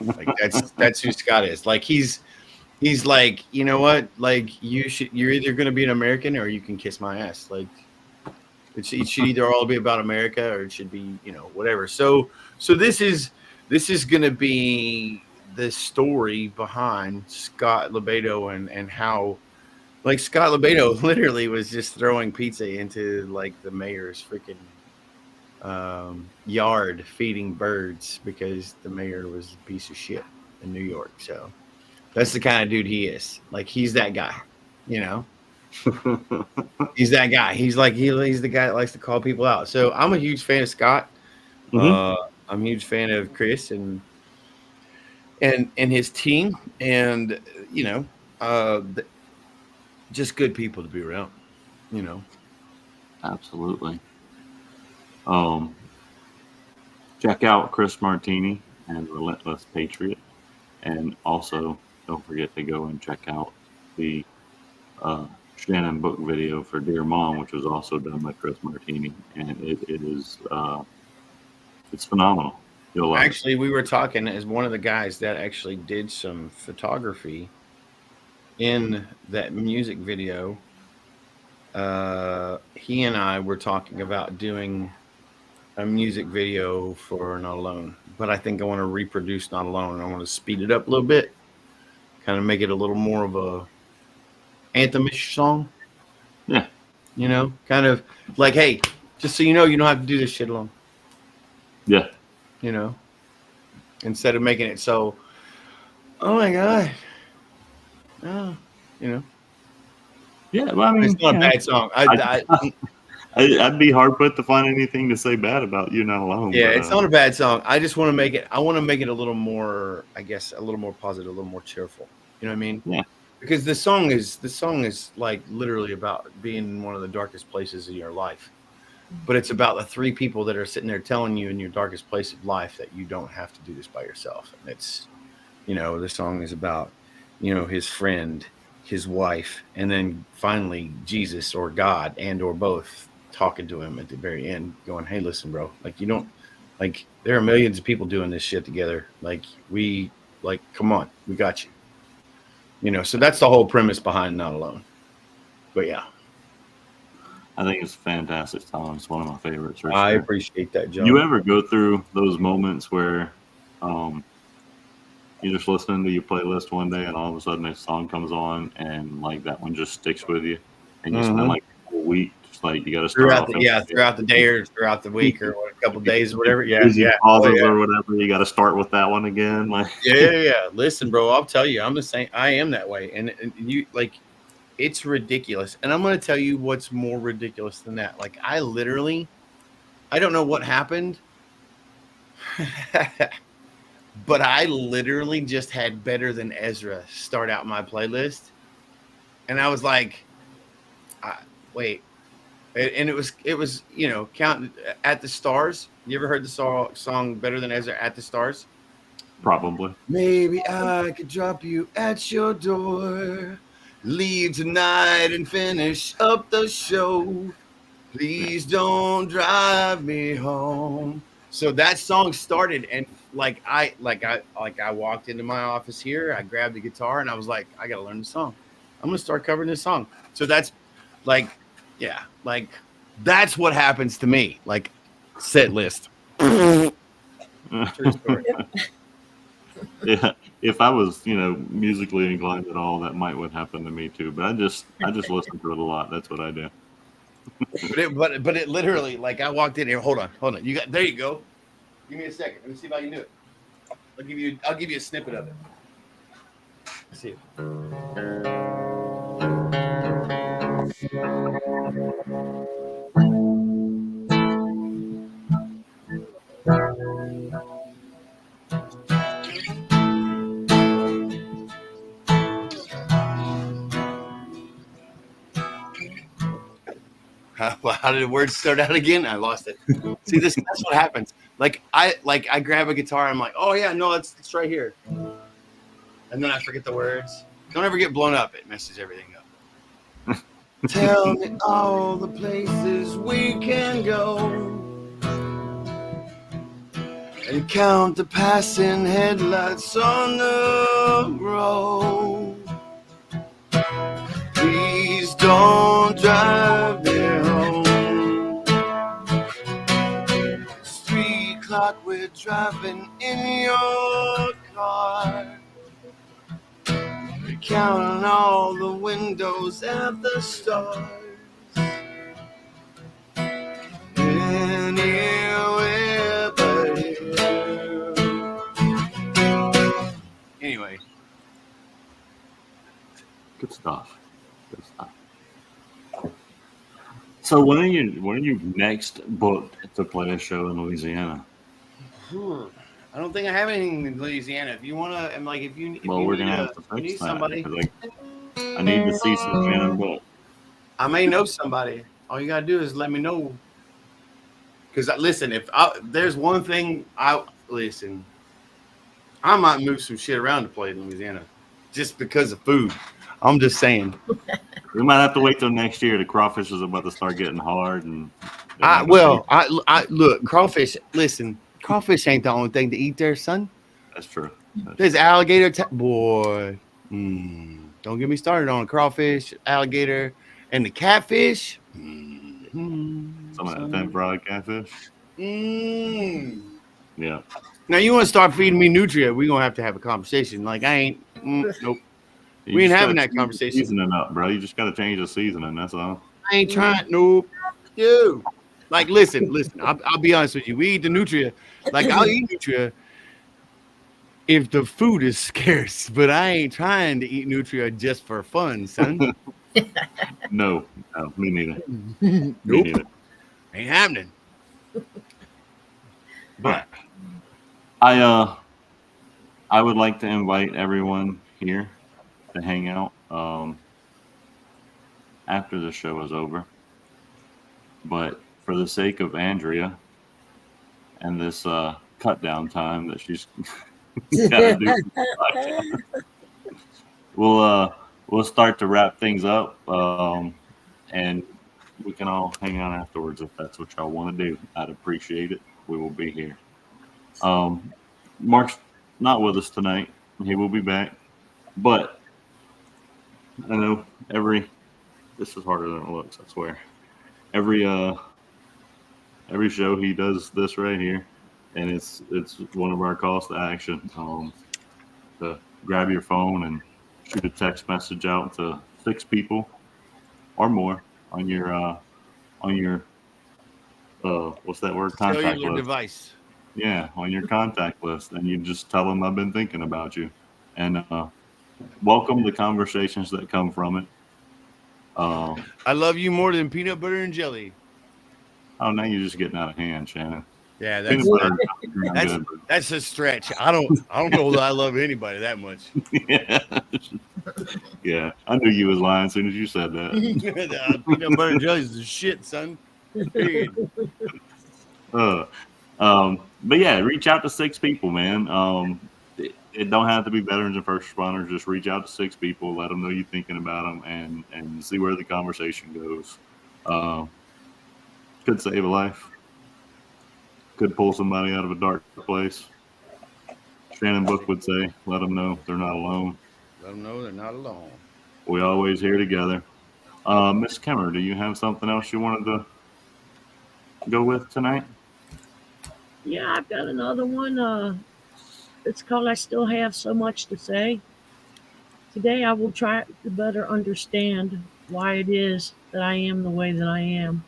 Like that's who Scott is. Like he's like, you know what? Like you're either going to be an American or you can kiss my ass. Like it should either all be about America or it should be whatever. So this is going to be the story behind Scott Lebedo and how. Like Scott Lebedo literally was just throwing pizza into like the mayor's freaking yard feeding birds because the mayor was a piece of shit in New York. So that's the kind of dude he is. Like he's that guy, He's that guy. He's like he's the guy that likes to call people out. So I'm a huge fan of Scott. I'm a huge fan of Chris and his team, and just good people to be around, Absolutely. Check out Chris Martini and Relentless Patriot, and also don't forget to go and check out the Shannon book video for Dear Mom, which was also done by Chris Martini, and it is it's phenomenal. You'll love actually, we were talking as one of the guys that actually did some photography in that music video. He and I were talking about doing a music video for Not Alone, but I think I want to reproduce Not Alone. I want to speed it up a little bit, kind of make it a little more of a anthemish song. Yeah. Kind of like, hey, just so you know, you don't have to do this shit alone. Yeah. Instead of making it so, oh my God. Oh, Yeah, well, I mean, it's not a bad song. I'd be hard put to find anything to say bad about You Not Alone. Yeah, it's not a bad song. I just want to make it. I want to make it a little more, I guess, a little more positive, a little more cheerful. You know what I mean? Yeah. Because the song is like literally about being in one of the darkest places in your life, but it's about the three people that are sitting there telling you in your darkest place of life that you don't have to do this by yourself. And it's, the song is about, his friend his wife, and then finally Jesus or God and or both talking to him at the very end, going, "Hey, listen, bro. Like, you don't like. There are millions of people doing this shit together. Like, come on, we got you. You know." So that's the whole premise behind Not Alone. But yeah, I think it's a fantastic song. It's one of my favorites for I sure. appreciate that, Joe. You ever go through those moments where you're just listening to your playlist one day and all of a sudden a song comes on and like that one just sticks with you and you spend like a whole week just like you got to start throughout off throughout the day or throughout the week or a couple days or whatever. Yeah, busy yeah. pauses or whatever. You got to start with that one again. Like Yeah. Listen, bro, I'll tell you, I'm the same. I am that way, and you like, it's ridiculous. And I'm going to tell you what's more ridiculous than that. Like, I don't know what happened, but I literally just had Better Than Ezra start out my playlist, and I was like, wait. And it was Count at the Stars. You ever heard the song Better Than Ezra, At the Stars? probably. Maybe I could drop you at your door, leave tonight and finish up the show. Please don't drive me home. So that song started, and I walked into my office here. I grabbed the guitar and I was like, I gotta learn the song. I'm gonna start covering this song. So that's that's what happens to me. Like, set list. True story. Yeah, if I was, musically inclined at all, that might would happen to me too. But I just listen to it a lot. That's what I do. but it literally, like, I walked in here. Hold on. There you go. Give me a second. Let me see if I can do it. I'll give you a snippet of it. Let's see it. How did the words start out again? I lost it. See, that's what happens. I grab a guitar. I'm like, oh yeah, no, it's right here. And then I forget the words. Don't ever get blown up. It messes everything up. Tell me all the places we can go and count the passing headlights on the road. Please don't drive me home. 3 o'clock, we're driving in your car. We're counting all the windows at the stars. Anywhere but here. Anyway. Good stuff. So when are you next booked to play a show in Louisiana? I don't think I have anything in Louisiana. If you want to, I'm like, if you we're gonna have to fix that. Somebody, I need to see some jam book. I may know somebody. All you gotta do is let me know. Because listen, there's one thing I might move some shit around to play in Louisiana, just because of food. I'm just saying. We might have to wait till next year. The crawfish is about to start getting hard, and look, crawfish. Listen, crawfish ain't the only thing to eat there, son. That's true. There's alligator. Boy, don't get me started on crawfish, alligator, and the catfish. Some of that tempura catfish. Yeah. Now you want to start feeding me nutria? We're gonna have to have a conversation. Like, I ain't. Nope. We ain't having that conversation. Seasoning up, bro. You just got to change the seasoning. That's all. I ain't trying. Nope. Dude. Like, listen. I'll be honest with you. We eat the nutria. Like, I'll eat nutria if the food is scarce, but I ain't trying to eat nutria just for fun, son. No, me neither. Nope. Me neither. Ain't happening. But I would like to invite everyone here to hang out after the show is over. But for the sake of Andrea and this cut down time that she's got to do, we'll start to wrap things up, and we can all hang out afterwards if that's what y'all want to do. I'd appreciate it. We will be here. Mark's not with us tonight. He will be back, but I know this is harder than it looks. I swear. Every every show he does this right here, and it's one of our calls to action. To grab your phone and shoot a text message out to 6 people or more on your what's that word, contact Cellular list. device. Yeah, on your contact list, and you just tell them I've been thinking about you, and welcome the conversations that come from it. I love you more than peanut butter and jelly. Oh, now you're just getting out of hand, Shannon. Yeah, Peanut butter and jelly are good, but- that's a stretch. I don't know that I love anybody that much. Yeah. Yeah, I knew you was lying as soon as you said that. Peanut butter and jelly is the shit, son. Period. But yeah, reach out to 6 people, man. It don't have to be veterans and first responders. Just reach out to 6 people, let them know you're thinking about them, and see where the conversation goes. Could save a life. Could pull somebody out of a dark place. Shannon Book would say, let them know they're not alone. Let them know they're not alone. We always here together. Miss Kemmer, do you have something else you wanted to go with tonight? Yeah, I've got another one. It's called I Still Have So Much to Say. Today I will try to better understand why it is that I am the way that I am.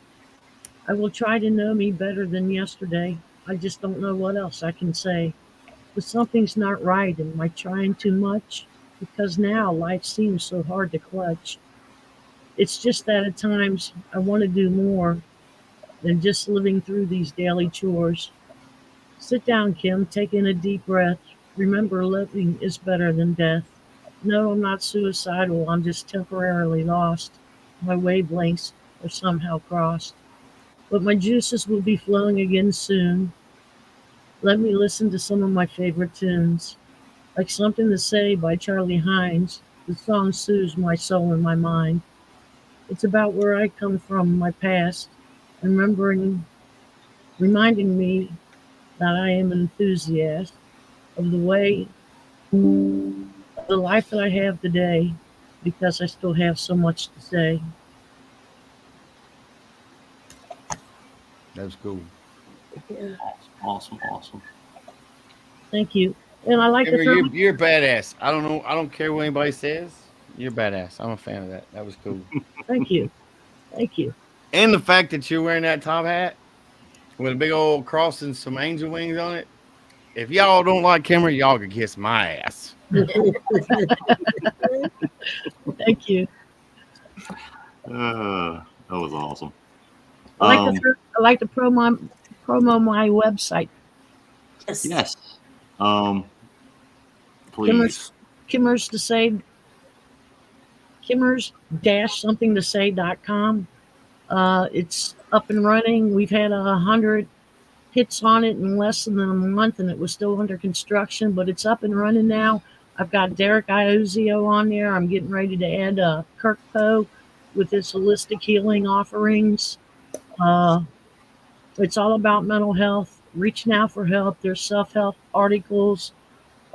I will try to know me better than yesterday. I just don't know what else I can say. But something's not right. Am I trying too much? Because now life seems so hard to clutch. It's just that at times I want to do more than just living through these daily chores. Sit down, Kim, take in a deep breath. Remember, living is better than death. No, I'm not suicidal. I'm just temporarily lost. My wavelengths are somehow crossed. But my juices will be flowing again soon. Let me listen to some of my favorite tunes, like Something to Say by Charlie Hines. The song soothes my soul and my mind. It's about where I come from, my past, reminding me that I am an enthusiast of the life that I have today, because I still have so much to say. That's cool. Yeah. Awesome. Thank you. And I like Amber, to you're badass. I don't know. I don't care what anybody says. You're badass. I'm a fan of that. That was cool. Thank you. Thank you. And the fact that you're wearing that top hat with a big old cross and some angel wings on it. If y'all don't like Kimmer, y'all can kiss my ass. Thank you. That was awesome. I like to promo my website. Yes. Please. Kimmers to say. Kimmers-something-to-say.com. It's up and running. We've had 100 hits on it in less than a month, and it was still under construction, but it's up and running now. I've got Derek Iozio on there. I'm getting ready to add Kirk Poe with his holistic healing offerings. It's all about mental health. Reach now for help. There's self-help articles.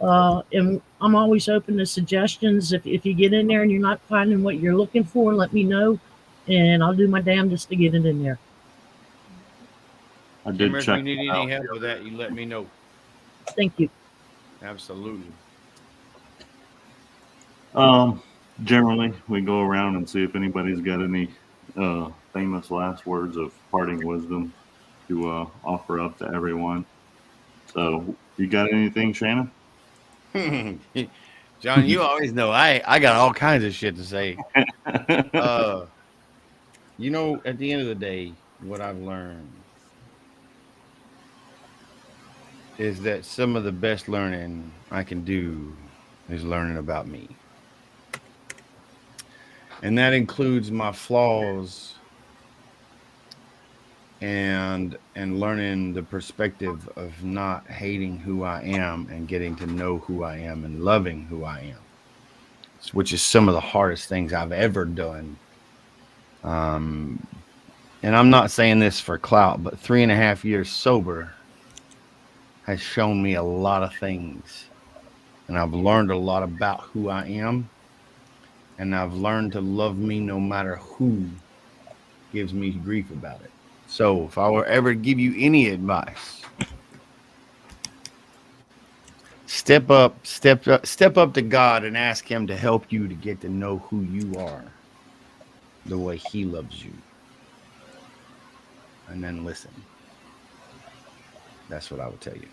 And I'm always open to suggestions. If you get in there and you're not finding what you're looking for, let me know, and I'll do my damnedest to get it in there. I did If check. you need any help with that, you let me know. Thank you. Absolutely. Generally, we go around and see if anybody's got any famous last words of parting wisdom to offer up to everyone. So, you got anything, Shannon? John, you always know I got all kinds of shit to say. You know, at the end of the day, what I've learned is that some of the best learning I can do is learning about me. And that includes my flaws and learning the perspective of not hating who I am and getting to know who I am and loving who I am. which is some of the hardest things I've ever done. And I'm not saying this for clout, but 3.5 years sober has shown me a lot of things. And I've learned a lot about who I am. And I've learned to love me no matter who gives me grief about it. So if I were ever to give you any advice, step up to God and ask him to help you to get to know who you are the way he loves you. And then listen. That's what I would tell you.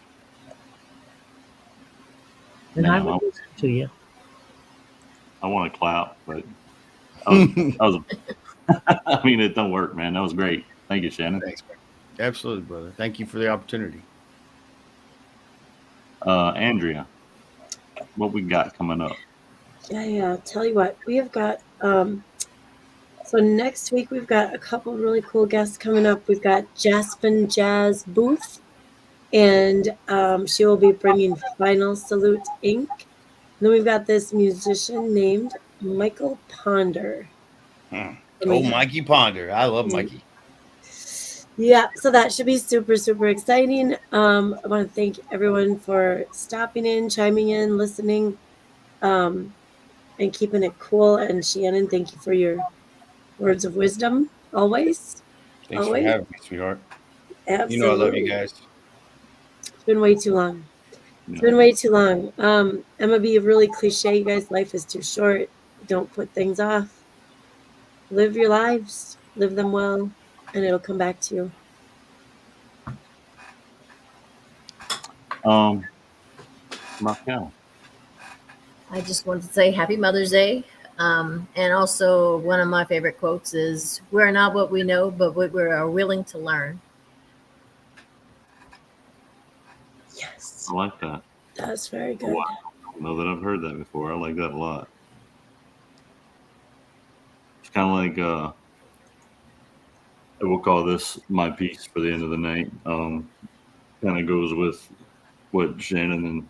And I would listen to you. I want to clap, but I mean, it don't work, man. That was great. Thank you, Shannon. Thanks, man. Absolutely, brother. Thank you for the opportunity. Andrea, what we got coming up? Yeah. Tell you what, we have got. So next week we've got a couple really cool guests coming up. We've got Jasmine Jazz Booth, and she will be bringing Final Salute Inc. And then we've got this musician named Michael Ponder. Oh, Mikey Ponder. I love Mikey. Yeah, so that should be super, super exciting. I want to thank everyone for stopping in, chiming in, listening, and keeping it cool. And Shannon, thank you for your words of wisdom always. Thanks for having me, sweetheart. Absolutely. You know I love you guys. It's been way too long. It's been way too long. I'm gonna be really cliche, you guys. Life is too short. Don't put things off. Live your lives. Live them well, and it'll come back to you. Raquel. I just wanted to say Happy Mother's Day. And also, one of my favorite quotes is, "We're not what we know, but what we are willing to learn." Yes. I like that. That's very good. Wow. I don't know that I've heard that before. I like that a lot. It's kind of like, we'll call this my piece for the end of the night. Kind of goes with what Shannon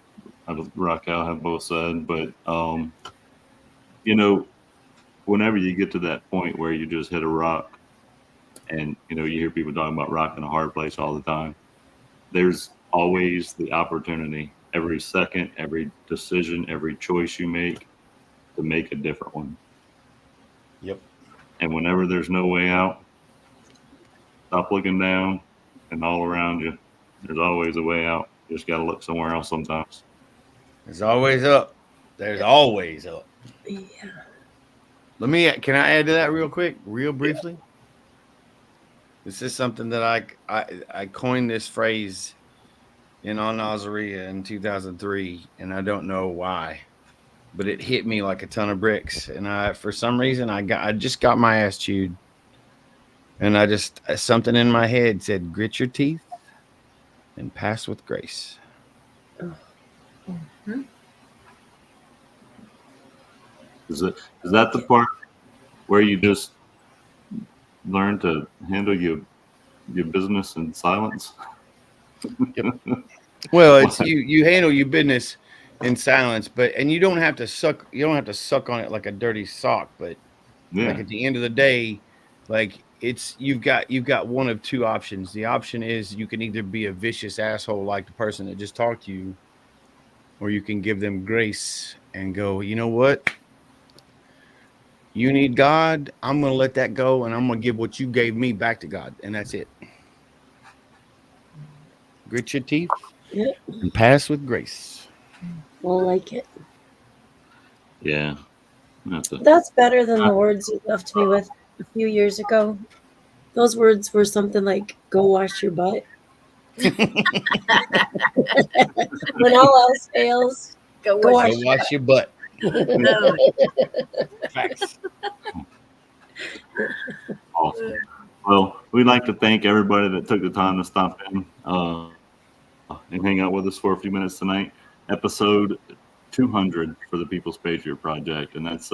and Raquel have both said, but you know, whenever you get to that point where you just hit a rock, and you hear people talking about rocking a hard place all the time, there's always the opportunity every second, every decision, every choice you make to make a different one. Yep. And whenever there's no way out, stop looking down and all around you. There's always a way out. You just got to look somewhere else sometimes. There's always up. There's always up. Yeah. Can I add to that real quick, real briefly? This is something that I coined this phrase in Al Nazaria in 2003, and I don't know why, but it hit me like a ton of bricks. And for some reason, I just got my ass chewed, and something in my head said, "Grit your teeth and pass with grace." Mm-hmm. Is that the part where you just learn to handle your business in silence? Yep. Well, it's you handle your business in silence, and you don't have to suck. You don't have to suck on it like a dirty sock. But like at the end of the day, like you've got one of two options. The option is you can either be a vicious asshole like the person that just talked to you, or you can give them grace and go, you know what? You need God. I'm going to let that go, and I'm going to give what you gave me back to God, and that's it. Grit your teeth and pass with grace. I like it. Yeah. That's better than the words you left me with a few years ago. Those words were something like, "Go wash your butt." When all else fails, go wash your butt. Facts. Awesome. Well, we'd like to thank everybody that took the time to stop in and hang out with us for a few minutes tonight. Episode 200 for the People's Patriot Project, and that's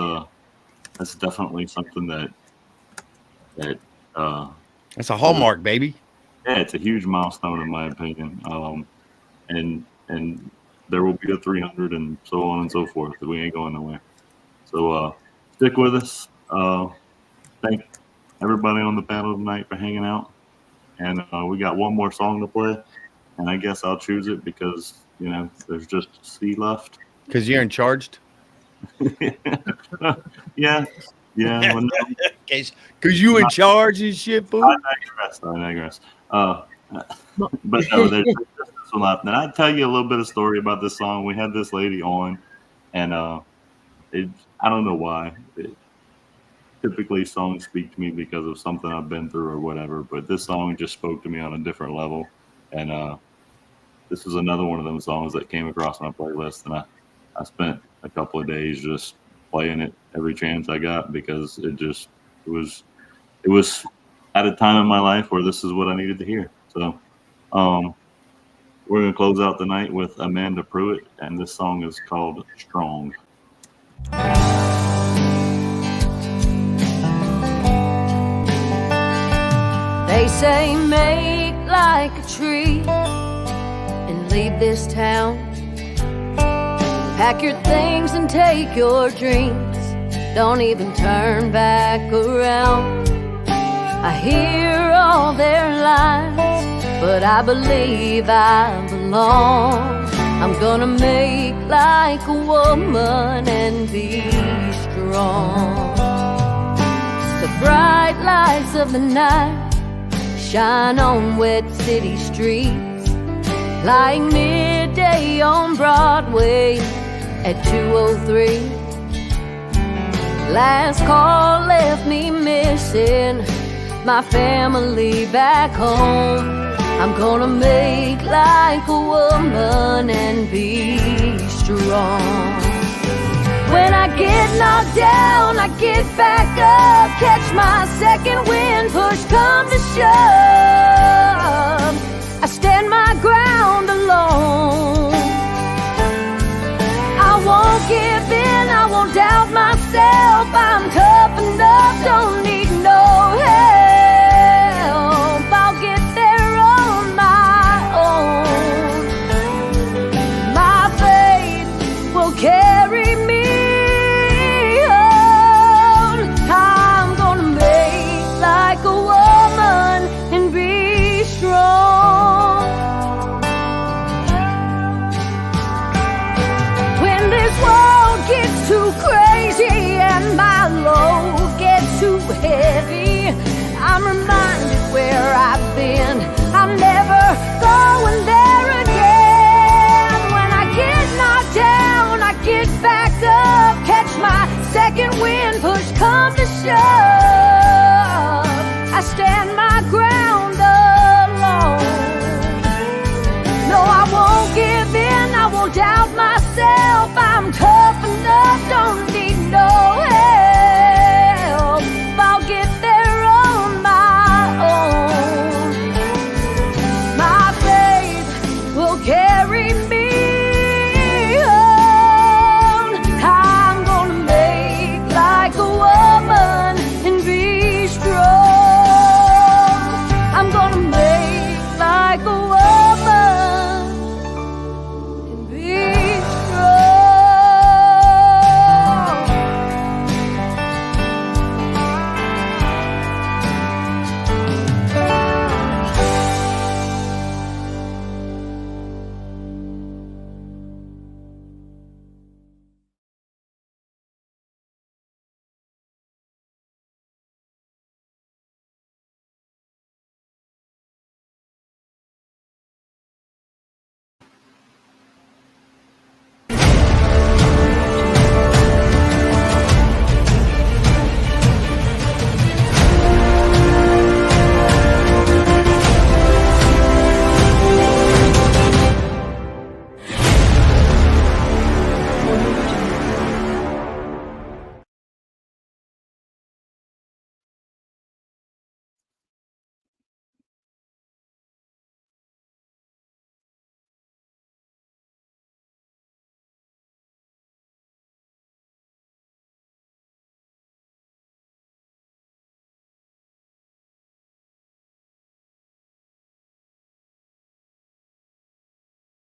definitely something that it's a hallmark, baby. Yeah, it's a huge milestone in my opinion. And there will be a 300 and so on and so forth. We ain't going nowhere. So stick with us. Thank everybody on the panel tonight for hanging out. And we got one more song to play. And I guess I'll choose it because, you know, there's just C left. Because you're in charge? Yeah. Well, no. Because you in charge and shit, fool? I digress. But no, there's just this one left. And I'll tell you a little bit of story about this song. We had this lady on, and I don't know why. Typically, songs speak to me because of something I've been through or whatever, but this song just spoke to me on a different level. And this is another one of them songs that came across my playlist, and I spent a couple of days just playing it every chance I got because it was at a time in my life where this is what I needed to hear. So we're going to close out the night with Amanda Pruitt, and this song is called Strong. They say make like a tree and leave this town. Pack your things and take your dreams. Don't even turn back around. I hear all their lies, but I believe I belong. I'm gonna make like a woman and be strong. The bright lights of the night shine on wet city streets, like midday on Broadway at 2:03. Last call left me missing my family back home. I'm gonna make like a woman and be strong. When I get knocked down, I get back up, catch my second wind, push come to shove. I stand my ground alone. I won't give in, I won't doubt myself. I'm tough enough, don't need no help. I'll get there on my own. My faith will carry me. I'm gonna make like a woman and be strong. When this world gets too crazy and my load gets too heavy, I'm reminded where I've been. I'm never going there again. When I get knocked down, I get back up, catch my second wind, push come to shove. I stand my ground alone. No, I won't give in, I won't doubt myself. I'm tough enough, don't need no help. I'll get there on my own. My faith will carry me.